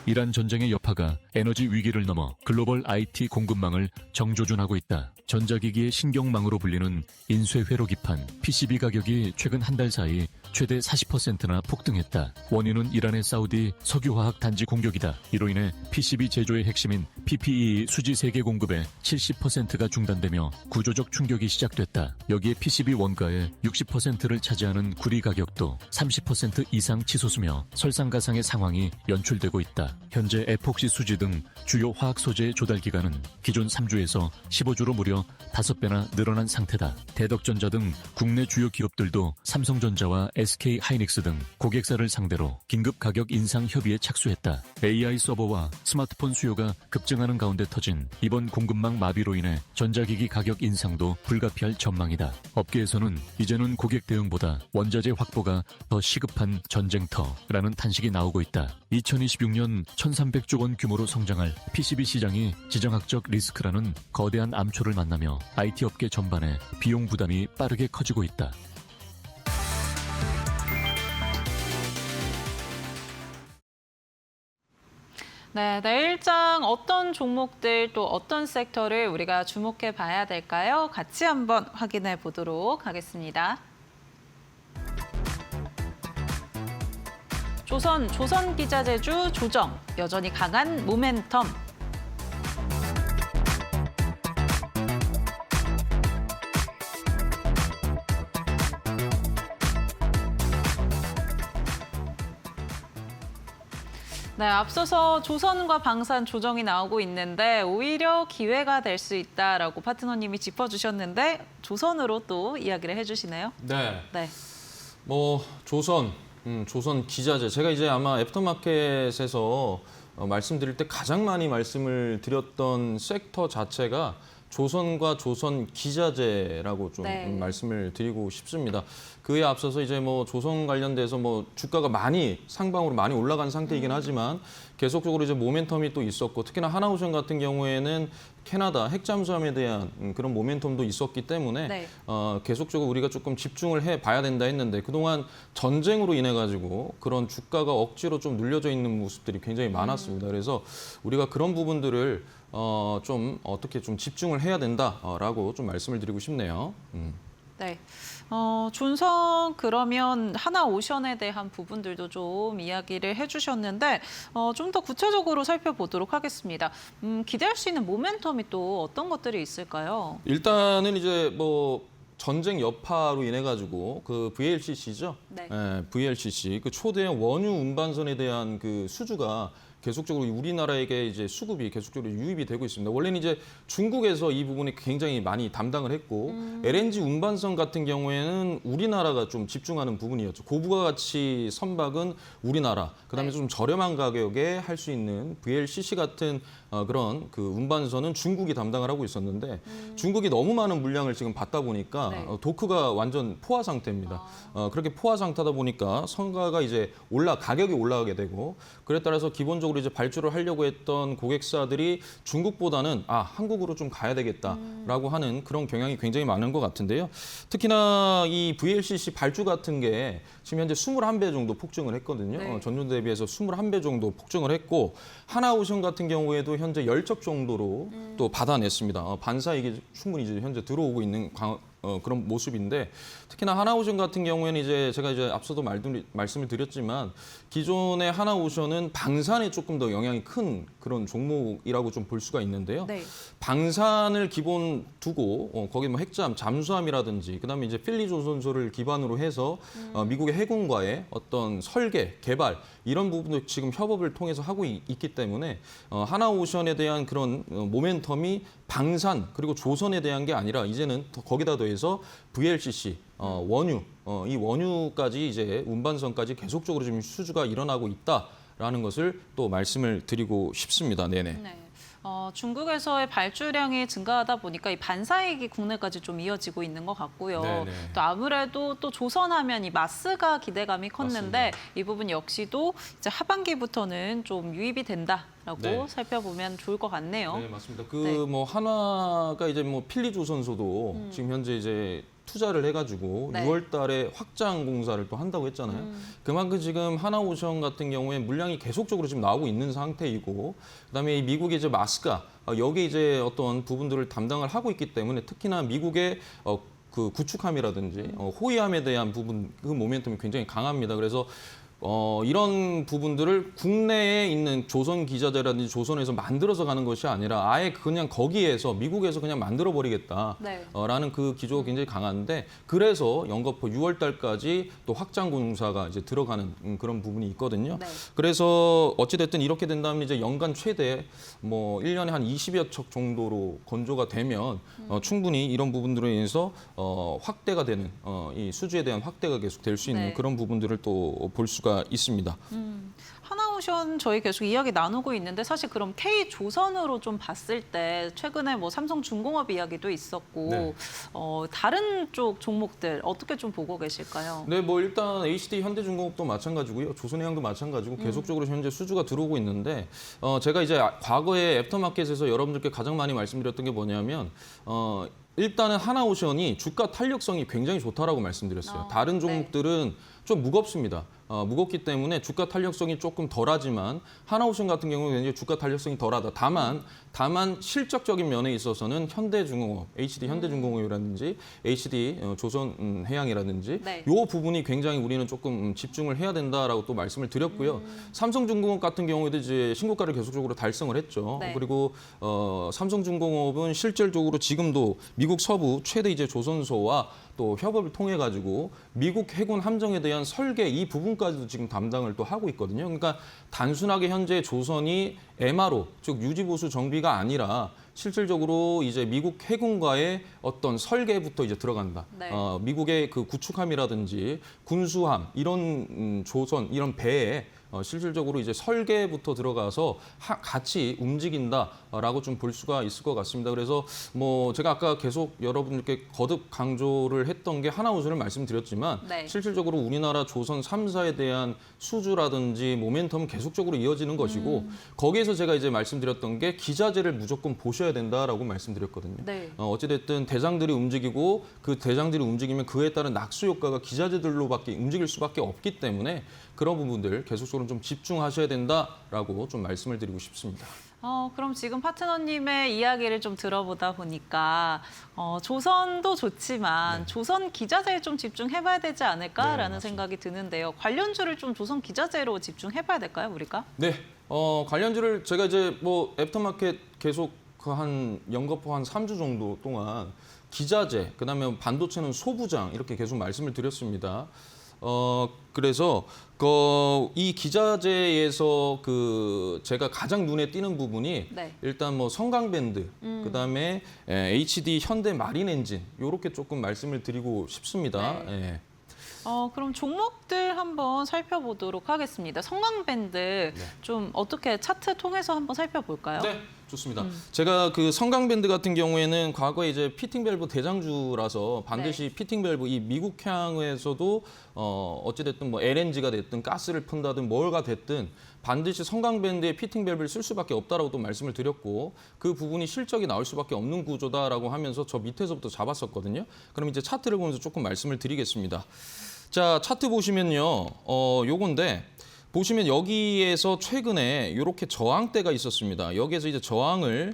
이란 전쟁의 여파가 에너지 위기를 넘어 글로벌 IT 공급망을 정조준하고 있다. 전자기기의 신경망으로 불리는 인쇄 회로 기판 PCB 가격이 최근 한 달 사이 최대 40%나 폭등했다. 원인은 이란의 사우디 석유화학 단지 공격이다. 이로 인해 PCB 제조의 핵심인 PPE 수지 세계 공급의 70%가 중단되며 구조적 충격이 시작됐다. 여기에 PCB 원가의 60%를 차지하는 구리 가격도 30% 이상 치솟으며 설상가상의 상황이 연출되고 있다. 현재 에폭시 수지 등 주요 화학 소재의 조달 기간은 기존 3주에서 15주로 무려 5배나 늘어난 상태다. 대덕전자 등 국내 주요 기업들도 삼성전자와 SK 하이닉스 등 고객사를 상대로 긴급 가격 인상 협의에 착수했다. AI 서버와 스마트폰 수요가 급증하는 가운데 터진 이번 공급망 마비로 인해 전자기기 가격 인상도 불가피할 전망이다. 업계에서는 이제는 고객 대응보다 원자재 확보가 더 시급한 전쟁터라는 탄식이 나오고 있다. 2026년 1,300조 원 규모로 성장할 PCB 시장이 지정학적 리스크라는 거대한 암초를 만나며 IT 업계 전반에 비용 부담이 빠르게 커지고 있다. 네, 내일장 어떤 종목들 또 어떤 섹터를 우리가 주목해 봐야 될까요? 같이 한번 확인해 보도록 하겠습니다. 조선기자재주 조정, 여전히 강한 모멘텀. 네, 앞서서 조선과 방산 조정이 나오고 있는데 오히려 기회가 될 수 있다라고 파트너님이 짚어주셨는데 조선으로 또 이야기를 해주시네요. 네. 네. 뭐 조선 기자재 제가 이제 아마 애프터마켓에서 말씀드릴 때 가장 많이 말씀을 드렸던 섹터 자체가 조선과 조선 기자재라고 좀 네. 말씀을 드리고 싶습니다. 그에 앞서서 이제 뭐 조선 관련돼서 뭐 주가가 많이 상방으로 많이 올라간 상태이긴 하지만 계속적으로 이제 모멘텀이 또 있었고 특히나 하나오션 같은 경우에는 캐나다 핵 잠수함에 대한 그런 모멘텀도 있었기 때문에 네. 계속적으로 우리가 조금 집중을 해 봐야 된다 했는데 그동안 전쟁으로 인해 가지고 그런 주가가 억지로 좀 눌려져 있는 모습들이 굉장히 많았습니다. 그래서 우리가 그런 부분들을 좀 어떻게 좀 집중을 해야 된다라고 좀 말씀을 드리고 싶네요. 네. 존성 그러면 하나오션에 대한 부분들도 좀 이야기를 해주셨는데 좀 더 구체적으로 살펴보도록 하겠습니다. 기대할 수 있는 모멘텀이 또 어떤 것들이 있을까요? 일단은 이제 뭐 전쟁 여파로 인해 가지고 그 VLCC죠. 네. VLCC 그 초대형 원유 운반선에 대한 그 수주가 계속적으로 우리나라에게 이제 수급이 계속적으로 유입이 되고 있습니다. 원래는 이제 중국에서 이 부분이 굉장히 많이 담당을 했고 LNG 운반선 같은 경우에는 우리나라가 좀 집중하는 부분이었죠. 고부가가치 선박은 우리나라, 그다음에 네. 좀 저렴한 가격에 할 수 있는 VLCC 같은 그런 그 운반선은 중국이 담당을 하고 있었는데 중국이 너무 많은 물량을 지금 받다 보니까 네. 도크가 완전 포화 상태입니다. 그렇게 포화 상태다 보니까 성가가 이제 가격이 올라가게 되고 그에 따라서 기본적으로 이제 발주를 하려고 했던 고객사들이 중국보다는 한국으로 좀 가야 되겠다라고 하는 그런 경향이 굉장히 많은 것 같은데요. 특히나 이 VLCC 발주 같은 게 지금 현재 21배 정도 폭증을 했거든요. 네. 전년 대비해서 21배 정도 폭증을 했고 하나오션 같은 경우에도 현재 10척 정도로 또 받아냈습니다. 반사이익이 충분히 이제 현재 들어오고 있는 그런 모습인데 특히나 하나오션 같은 경우에는 이제 제가 이제 앞서도 말씀을 드렸지만 기존의 하나오션은 방산에 조금 더 영향이 큰 그런 종목이라고 좀 볼 수가 있는데요. 네. 방산을 기본 두고 거기 뭐 잠수함이라든지 그다음에 이제 필리 조선소를 기반으로 해서 미국의 해군과의 어떤 설계, 개발 이런 부분도 지금 협업을 통해서 하고 있기 때문에 하나오션에 대한 그런 모멘텀이 방산 그리고 조선에 대한 게 아니라 이제는 거기다 더해서 VLCC, 원유, 이 원유까지 이제 운반선까지 계속적으로 지금 수주가 일어나고 있다라는 것을 또 말씀을 드리고 싶습니다. 네네. 네. 중국에서의 발주량이 증가하다 보니까 이 반사이익이 국내까지 좀 이어지고 있는 것 같고요. 네네. 또 아무래도 또 조선하면 이 마스가 기대감이 컸는데 이 부분 역시도 이제 하반기부터는 좀 유입이 된다라고 네. 살펴보면 좋을 것 같네요. 네, 맞습니다. 네. 뭐 한화가 이제 뭐 필리 조선소도 지금 현재 이제 투자를 해가지고 네. 6월 달에 확장 공사를 또 한다고 했잖아요. 그만큼 지금 하나오션 같은 경우에 물량이 계속적으로 지금 나오고 있는 상태이고, 그다음에 이 미국의 이제 마스카 여기에 이제 어떤 부분들을 담당을 하고 있기 때문에 특히나 미국의 그 구축함이라든지 호위함에 대한 부분 그 모멘텀이 굉장히 강합니다. 그래서 이런 부분들을 국내에 있는 조선 기자재라든지 조선에서 만들어서 가는 것이 아니라 아예 그냥 거기에서 미국에서 그냥 만들어 버리겠다라는 그 기조가 굉장히 강한데, 그래서 연거푸 6월 달까지 또 확장 공사가 이제 들어가는 그런 부분이 있거든요. 네. 그래서 어찌 됐든 이렇게 된다면 이제 연간 최대 뭐 1년에 한 20여 척 정도로 건조가 되면 충분히 이런 부분들에 의해서 확대가 되는 이 수주에 대한 확대가 계속 될 수 있는 네. 그런 부분들을 또 볼 수가 있습니다. 하나오션 저희 계속 이야기 나누고 있는데, 사실 그럼 K조선으로 좀 봤을 때 최근에 뭐 삼성중공업 이야기도 있었고 네. 다른 쪽 종목들 어떻게 좀 보고 계실까요? 네, 뭐 일단 HD 현대중공업도 마찬가지고요. 조선해양도 마찬가지고 계속적으로 현재 수주가 들어오고 있는데, 제가 이제 과거에 애프터마켓에서 여러분들께 가장 많이 말씀드렸던 게 뭐냐면 일단은 하나오션이 주가 탄력성이 굉장히 좋다라고 말씀드렸어요. 다른 종목들은 좀 무겁습니다. 무겁기 때문에 주가 탄력성이 조금 덜하지만 하나오션 같은 경우는 이제 주가 탄력성이 덜하다. 다만 실적적인 면에 있어서는 현대중공업, HD 현대중공업이라든지 HD 조선해양이라든지 네. 이 부분이 굉장히 우리는 조금 집중을 해야 된다라고 또 말씀을 드렸고요. 삼성중공업 같은 경우에도 이제 신고가를 계속적으로 달성을 했죠. 네. 그리고 삼성중공업은 실질적으로 지금도 미국 서부 최대 이제 조선소와 또 협업을 통해 가지고 미국 해군 함정에 대한 설계 이 부분까지도 지금 담당을 또 하고 있거든요. 그러니까 단순하게 현재 조선이 MRO, 즉 유지보수 정비가 아니라 실질적으로 이제 미국 해군과의 어떤 설계부터 이제 들어간다. 네. 미국의 그 구축함이라든지 군수함 이런 조선 이런 배에 실질적으로 이제 설계부터 들어가서 같이 움직인다라고 좀 볼 수가 있을 것 같습니다. 그래서 뭐 제가 아까 계속 여러분들께 거듭 강조를 했던 게 하나오션을 말씀드렸지만 네. 실질적으로 우리나라 조선 3사에 대한 수주라든지 모멘텀은 계속적으로 이어지는 것이고 거기에서 제가 이제 말씀드렸던 게 기자재를 무조건 보셔야 된다라고 말씀드렸거든요. 네. 어찌됐든 대장들이 움직이고 그 대장들이 움직이면 그에 따른 낙수 효과가 기자재들로밖에 움직일 수밖에 없기 때문에 그런 부분들 계속적으로 좀 집중하셔야 된다라고 좀 말씀을 드리고 싶습니다. 그럼 지금 파트너님의 이야기를 좀 들어보다 보니까 조선도 좋지만 조선 기자재에 좀 집중해봐야 되지 않을까라는 네, 생각이 드는데요. 관련주를 좀 조선 기자재로 집중해봐야 될까요, 우리가? 네, 관련주를 제가 이제 뭐 애프터마켓 계속 그 한 연거푸 한 3주 정도 동안 기자재, 그다음에 반도체는 소부장 이렇게 계속 말씀을 드렸습니다. 그래서 이 기자재에서 그 제가 가장 눈에 띄는 부분이 네. 일단 뭐 성강밴드, 그다음에 HD 현대 마린 엔진 요렇게 조금 말씀을 드리고 싶습니다. 네. 예. 그럼 종목들 한번 살펴보도록 하겠습니다. 성강밴드 좀 어떻게 차트 통해서 한번 살펴볼까요? 네, 좋습니다. 제가 그 성강밴드 같은 경우에는 과거에 이제 피팅 밸브 대장주라서 반드시 피팅 밸브 이 미국향에서도 어찌됐든 뭐 LNG가 됐든 가스를 푼다든 뭘가 됐든 반드시 성강밴드에 피팅 밸브를 쓸 수밖에 없다라고 또 말씀을 드렸고 그 부분이 실적이 나올 수밖에 없는 구조다라고 하면서 저 밑에서부터 잡았었거든요. 그럼 이제 차트를 보면서 조금 말씀을 드리겠습니다. 자, 차트 보시면요. 요건데 보시면 여기에서 최근에 이렇게 저항대가 있었습니다. 여기에서 이제 저항을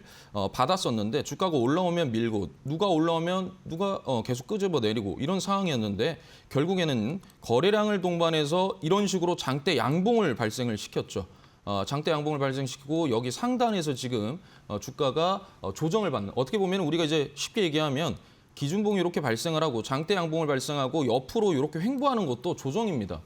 받았었는데 주가가 올라오면 밀고 누가 올라오면 누가 계속 끄집어 내리고 이런 상황이었는데 결국에는 거래량을 동반해서 이런 식으로 장대 양봉을 발생을 시켰죠. 장대 양봉을 발생시키고 여기 상단에서 지금 주가가 조정을 받는, 어떻게 보면 우리가 이제 쉽게 얘기하면 기준봉이 이렇게 발생을 하고 장대 양봉을 발생하고 옆으로 이렇게 횡보하는 것도 조정입니다.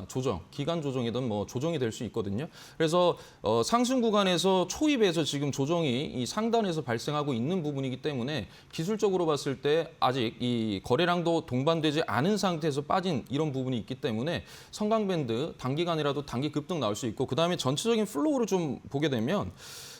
조정, 기간 조정이든 뭐 조정이 될 수 있거든요. 그래서 상승 구간에서 초입에서 지금 조정이 이 상단에서 발생하고 있는 부분이기 때문에 기술적으로 봤을 때 아직 이 거래량도 동반되지 않은 상태에서 빠진 이런 부분이 있기 때문에 성강밴드 단기간이라도 단기 급등 나올 수 있고, 그다음에 전체적인 플로우를 좀 보게 되면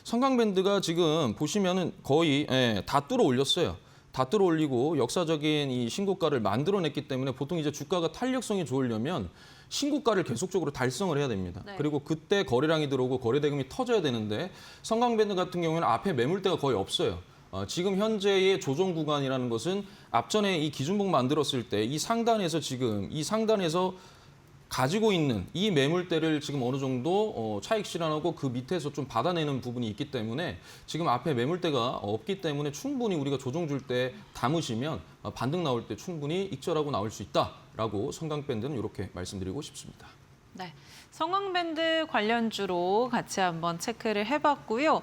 성강밴드가 지금 보시면은 거의 다 뚫어 올렸어요. 다 뚫어 올리고 역사적인 이 신고가를 만들어냈기 때문에 보통 이제 주가가 탄력성이 좋으려면 신고가를 계속적으로 달성을 해야 됩니다. 네. 그리고 그때 거래량이 들어오고 거래대금이 터져야 되는데 성강밴드 같은 경우에는 앞에 매물대가 거의 없어요. 지금 현재의 조정 구간이라는 것은 앞전에 이 기준봉 만들었을 때 이 상단에서 지금 이 상단에서 가지고 있는 이 매물대를 지금 어느 정도 차익 실현하고 그 밑에서 좀 받아내는 부분이 있기 때문에 지금 앞에 매물대가 없기 때문에 충분히 우리가 조정 줄 때 담으시면 반등 나올 때 충분히 익절하고 나올 수 있다라고 성강밴드는 이렇게 말씀드리고 싶습니다. 네, 성광밴드 관련주로 같이 한번 체크를 해봤고요.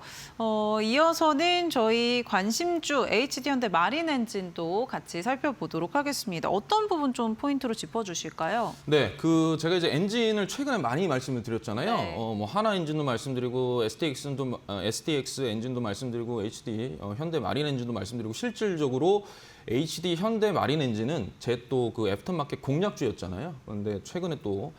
이어서는 저희 관심주 HD현대 마린엔진도 같이 살펴보도록 하겠습니다. 어떤 부분 좀 포인트로 짚어주실까요? 네, 제가 이제 엔진을 최근에 많이 말씀을 드렸잖아요. 네. 뭐 하나 엔진도 말씀드리고 STX 엔진도 말씀드리고 HD 현대 마린 엔진도 말씀드리고 실질적으로 HD 현대 마린 엔진은 제 또 그 애프터마켓 공략주였잖아요. 그런데 최근에 또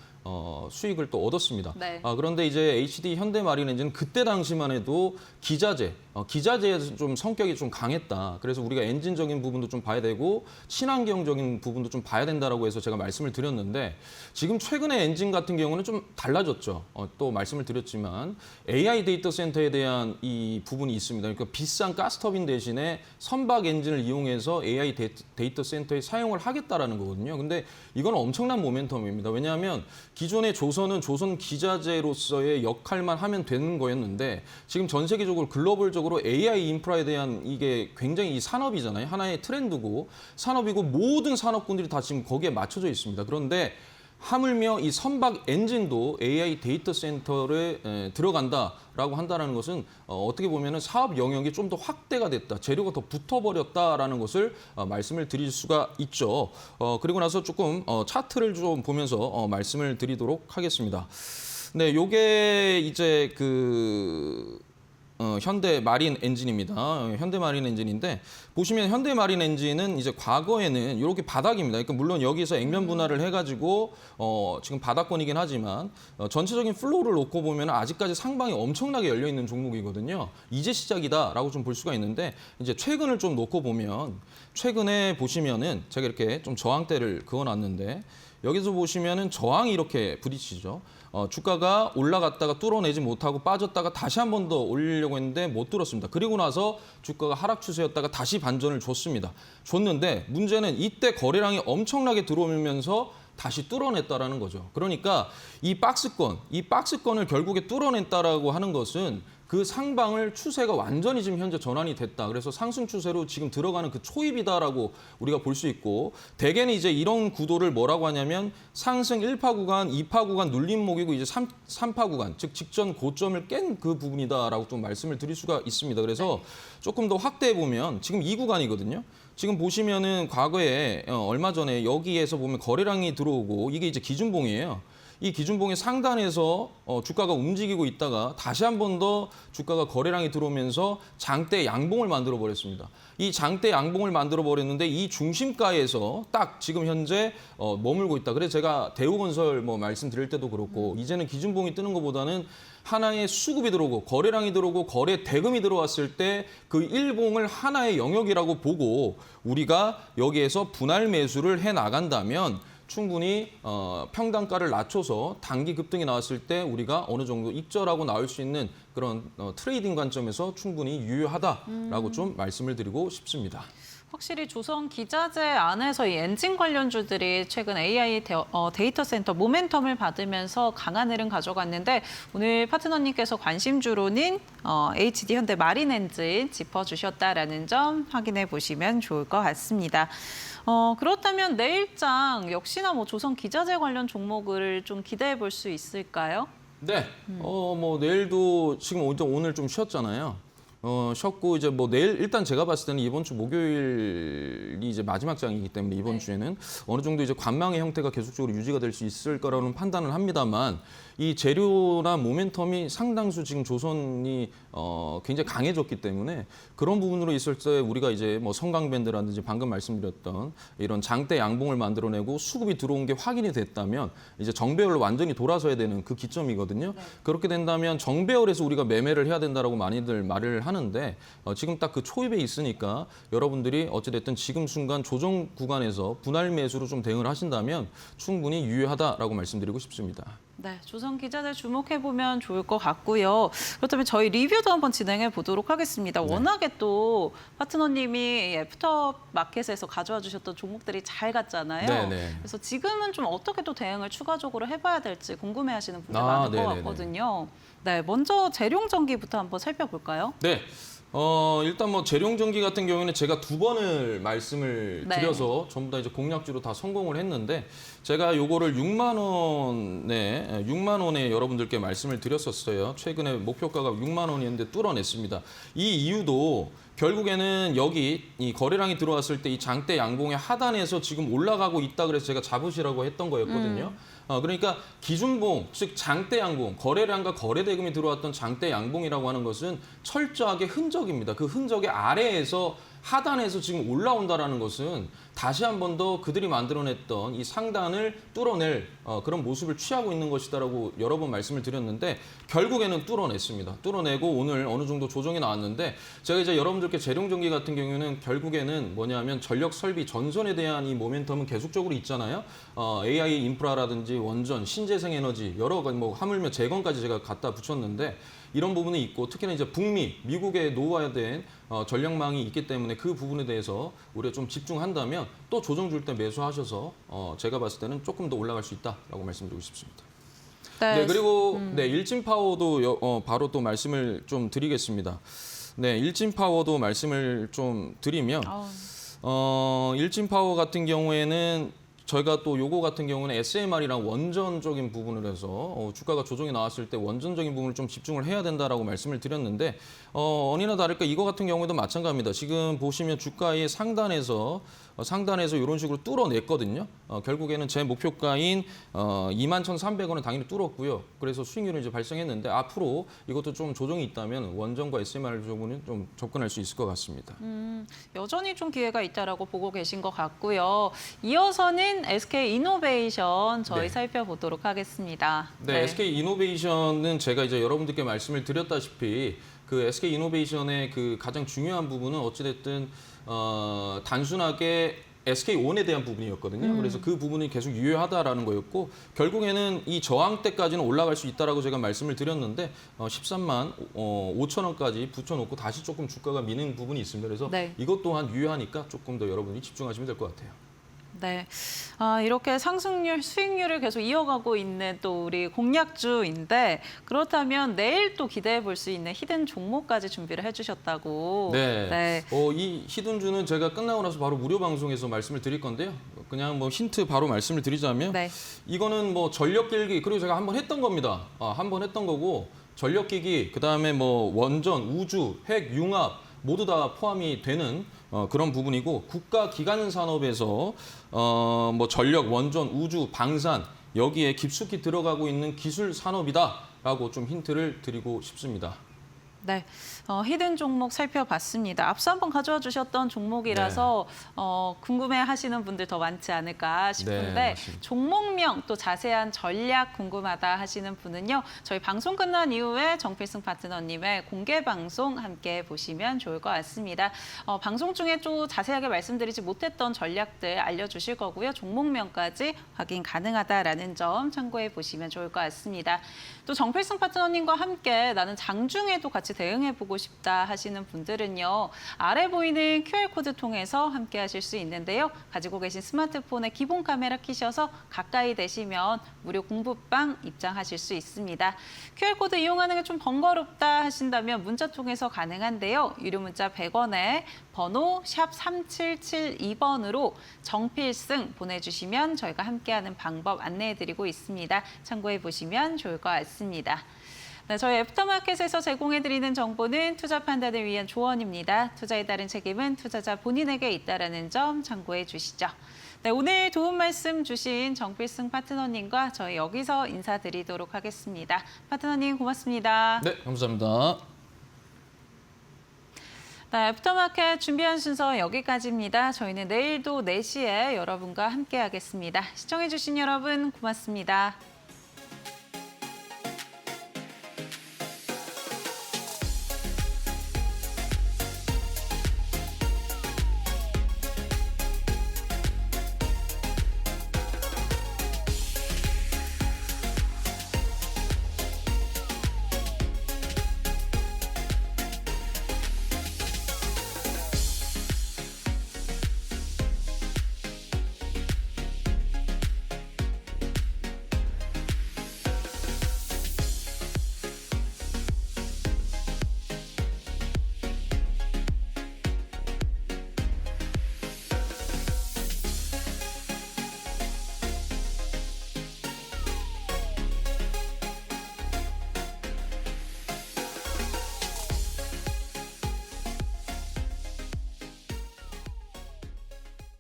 수익을 또 얻었습니다. 네. 그런데 이제 HD 현대 마린 엔진은 그때 당시만 해도 기자재에서 좀 성격이 좀 강했다. 그래서 우리가 엔진적인 부분도 좀 봐야 되고 친환경적인 부분도 좀 봐야 된다라고 해서 제가 말씀을 드렸는데 지금 최근에 엔진 같은 경우는 좀 달라졌죠. 또 말씀을 드렸지만 AI 데이터 센터에 대한 이 부분이 있습니다. 그러니까 비싼 가스터빈 대신에 선박 엔진을 이용해서 AI 데이터 센터에 사용을 하겠다라는 거거든요. 근데 이건 엄청난 모멘텀입니다. 왜냐하면 기존의 조선은 조선 기자재로서의 역할만 하면 되는 거였는데 지금 전 세계적으로 글로벌적으로 AI 인프라에 대한 이게 굉장히 이 산업이잖아요. 하나의 트렌드고 산업이고 모든 산업군들이 다 지금 거기에 맞춰져 있습니다. 그런데 하물며 이 선박 엔진도 AI 데이터 센터에 들어간다라고 한다는 것은 어떻게 보면 사업 영역이 좀 더 확대가 됐다. 재료가 더 붙어버렸다라는 것을 말씀을 드릴 수가 있죠. 그리고 나서 조금 차트를 좀 보면서 말씀을 드리도록 하겠습니다. 네, 요게 이제 현대 마린 엔진입니다. 현대 마린 엔진인데 보시면 현대 마린 엔진은 이제 과거에는 이렇게 바닥입니다. 그러니까 물론 여기서 액면 분할을 해가지고 지금 바닥권이긴 하지만 전체적인 플로우를 놓고 보면 아직까지 상방이 엄청나게 열려 있는 종목이거든요. 이제 시작이다라고 좀 볼 수가 있는데 이제 최근을 좀 놓고 보면 최근에 보시면은 제가 이렇게 좀 저항대를 그어놨는데 여기서 보시면은 저항이 이렇게 부딪히죠. 주가가 올라갔다가 뚫어내지 못하고 빠졌다가 다시 한 번 더 올리려고 했는데 못 뚫었습니다. 그리고 나서 주가가 하락 추세였다가 다시 반전을 줬는데 문제는 이때 거래량이 엄청나게 들어오면서 다시 뚫어냈다라는 거죠. 그러니까 이 박스권을 결국에 뚫어냈다라고 하는 것은 그 상방을 추세가 완전히 지금 현재 전환이 됐다. 그래서 상승 추세로 지금 들어가는 그 초입이다라고 우리가 볼 수 있고 대개는 이제 이런 구도를 뭐라고 하냐면 상승 1파 구간, 2파 구간 눌림목이고 이제 3파 구간, 즉 직전 고점을 깬 그 부분이다라고 좀 말씀을 드릴 수가 있습니다. 그래서 조금 더 확대해 보면 지금 이 구간이거든요. 지금 보시면은 과거에 얼마 전에 여기에서 보면 거래량이 들어오고 이게 이제 기준봉이에요. 이 기준봉의 상단에서 주가가 움직이고 있다가 다시 한 번 더 주가가 거래량이 들어오면서 장대 양봉을 만들어 버렸습니다. 이 장대 양봉을 만들어 버렸는데 이 중심가에서 딱 지금 현재 머물고 있다. 그래서 제가 대우건설 뭐 말씀드릴 때도 그렇고 이제는 기준봉이 뜨는 것보다는 하나의 수급이 들어오고 거래량이 들어오고 거래 대금이 들어왔을 때 그 일봉을 하나의 영역이라고 보고 우리가 여기에서 분할 매수를 해 나간다면 충분히 평단가를 낮춰서 단기 급등이 나왔을 때 우리가 어느 정도 익절하고 나올 수 있는 그런 트레이딩 관점에서 충분히 유효하다라고 좀 말씀을 드리고 싶습니다. 확실히 조선 기자재 안에서 이 엔진 관련주들이 최근 AI 데이터 센터 모멘텀을 받으면서 강한 흐름 가져갔는데 오늘 파트너님께서 관심주로는 HD 현대 마린 엔진 짚어주셨다라는 점 확인해 보시면 좋을 것 같습니다. 그렇다면 내일장 역시나 뭐 조선 기자재 관련 종목을 좀 기대해 볼 수 있을까요? 네, 뭐 내일도 지금 오늘 좀 쉬었잖아요. 쉬었고 이제 뭐 내일 일단 제가 봤을 때는 이번 주 목요일이 이제 마지막 장이기 때문에 이번 주에는 어느 정도 이제 관망의 형태가 계속적으로 유지가 될 수 있을 거라는 판단을 합니다만 이 재료나 모멘텀이 상당수 지금 조선이 굉장히 강해졌기 때문에 그런 부분으로 있을 때 우리가 이제 뭐 성강밴드라든지 방금 말씀드렸던 이런 장대 양봉을 만들어내고 수급이 들어온 게 확인이 됐다면 이제 정배열로 완전히 돌아서야 되는 그 기점이거든요. 네. 그렇게 된다면 정배열에서 우리가 매매를 해야 된다라고 많이들 말을 하는데 지금 딱 그 초입에 있으니까 여러분들이 어찌됐든 지금 순간 중간 조정 구간에서 분할 매수로 좀 대응을 하신다면 충분히 유효하다라고 말씀드리고 싶습니다. 네, 조선 기자들 주목해보면 좋을 것 같고요. 그렇다면 저희 리뷰도 한번 진행해 보도록 하겠습니다. 네. 워낙에 또 파트너님이 애프터 마켓에서 가져와 주셨던 종목들이 잘 갔잖아요. 네네. 그래서 지금은 좀 어떻게 또 대응을 추가적으로 해봐야 될지 궁금해하시는 분들 아, 많을 것 네네네. 같거든요. 네, 먼저 재룡전기부터 한번 살펴볼까요? 네. 일단 뭐 재룡전기 같은 경우에는 제가 2번을 말씀을 네. 드려서 전부 다 이제 공략주로 다 성공을 했는데 제가 요거를 6만 원에 여러분들께 말씀을 드렸었어요. 최근에 목표가가 6만 원이었는데 뚫어냈습니다. 이 이유도 결국에는 여기 이 거래량이 들어왔을 때 이 장대 양봉의 하단에서 지금 올라가고 있다 그래서 제가 잡으시라고 했던 거였거든요. 그러니까 기준봉, 즉 장대 양봉, 거래량과 거래대금이 들어왔던 장대 양봉이라고 하는 것은 철저하게 흔적입니다. 그 흔적의 아래에서 하단에서 지금 올라온다라는 것은 다시 한 번 더 그들이 만들어냈던 이 상단을 뚫어낼 그런 모습을 취하고 있는 것이다라고 여러 번 말씀을 드렸는데 결국에는 뚫어냈습니다. 뚫어내고 오늘 어느 정도 조정이 나왔는데 제가 이제 여러분들께 재룡전기 같은 경우에는 결국에는 뭐냐면 전력 설비 전선에 대한 이 모멘텀은 계속적으로 있잖아요. AI 인프라라든지 원전, 신재생 에너지 여러 가지 뭐 하물며 재건까지 제가 갖다 붙였는데 이런 부분이 있고 특히나 이제 북미, 미국에 노후화된 전력망이 있기 때문에 그 부분에 대해서 우리가 좀 집중한다면 또 조정 줄 때 매수하셔서 제가 봤을 때는 조금 더 올라갈 수 있다라고 말씀드리고 싶습니다. 네, 그리고 네, 일진파워도 바로 또 말씀을 좀 드리겠습니다. 네, 일진파워도 말씀을 좀 드리면 일진파워 같은 경우에는 저희가 또 요거 같은 경우는 SMR이랑 원전적인 부분을 해서 주가가 조정이 나왔을 때 원전적인 부분을 좀 집중을 해야 된다라고 말씀을 드렸는데 어니나 다를까 이거 같은 경우에도 마찬가지입니다. 지금 보시면 주가의 상단에서 이런 식으로 뚫어냈거든요. 결국에는 제 목표가인 21,300원은 당연히 뚫었고요. 그래서 수익률은 이제 발생했는데 앞으로 이것도 좀 조정이 있다면 원전과 SMR 부분은 좀 접근할 수 있을 것 같습니다. 여전히 좀 기회가 있다라고 보고 계신 것 같고요. 이어서는 SK 이노베이션 저희 네. 살펴보도록 하겠습니다. 네, SK 이노베이션은 제가 이제 여러분들께 말씀을 드렸다시피 그 SK 이노베이션의 그 가장 중요한 부분은 어찌됐든 단순하게 SK온에 대한 부분이었거든요. 그래서 그 부분이 계속 유효하다라는 거였고 결국에는 이 저항대까지는 올라갈 수 있다라고 제가 말씀을 드렸는데 13만 5천 원까지 붙여놓고 다시 조금 주가가 미는 부분이 있습니다. 그래서 네. 이것 또한 유효하니까 조금 더 여러분이 집중하시면 될 것 같아요. 네, 이렇게 상승률, 수익률을 계속 이어가고 있는 또 우리 공략주인데 그렇다면 내일 또 기대해 볼 수 있는 히든 종목까지 준비를 해주셨다고. 네. 네. 이 히든주는 제가 끝나고 나서 바로 무료 방송에서 말씀을 드릴 건데요. 그냥 뭐 힌트 바로 말씀을 드리자면 네. 이거는 뭐 전력기기 그리고 제가 한번 했던 겁니다. 한번 했던 거고 전력기기 그다음에 뭐 원전, 우주, 핵, 융합 모두 다 포함이 되는 그런 부분이고 국가 기관 산업에서 뭐 전력, 원전, 우주, 방산 여기에 깊숙이 들어가고 있는 기술 산업이다라고 좀 힌트를 드리고 싶습니다. 네, 히든 종목 살펴봤습니다. 앞서 한번 가져와 주셨던 종목이라서 궁금해하시는 분들 더 많지 않을까 싶은데 네, 맞습니다. 종목명 또 자세한 전략 궁금하다 하시는 분은요. 저희 방송 끝난 이후에 정필승 파트너님의 공개 방송 함께 보시면 좋을 것 같습니다. 방송 중에 또 자세하게 말씀드리지 못했던 전략들 알려주실 거고요. 종목명까지 확인 가능하다라는 점 참고해 보시면 좋을 것 같습니다. 또 정필승 파트너님과 함께 나는 장중에도 같이 대응해보고 싶다 하시는 분들은요. 아래 보이는 QR코드 통해서 함께 하실 수 있는데요. 가지고 계신 스마트폰에 기본 카메라 켜셔서 가까이 되시면 무료 공부방 입장하실 수 있습니다. QR코드 이용하는 게 좀 번거롭다 하신다면 문자 통해서 가능한데요. 유료 문자 100원에 번호 샵 3772번으로 정필승 보내주시면 저희가 함께하는 방법 안내해드리고 있습니다. 참고해 보시면 좋을 것 같습니다. 네, 저희 애프터마켓에서 제공해드리는 정보는 투자 판단을 위한 조언입니다. 투자에 따른 책임은 투자자 본인에게 있다는 점 참고해 주시죠. 네, 오늘 도움 말씀 주신 정필승 파트너님과 저희 여기서 인사드리도록 하겠습니다. 파트너님 고맙습니다. 네, 감사합니다. 네, 애프터마켓 준비한 순서 여기까지입니다. 저희는 내일도 4시에 여러분과 함께하겠습니다. 시청해주신 여러분 고맙습니다.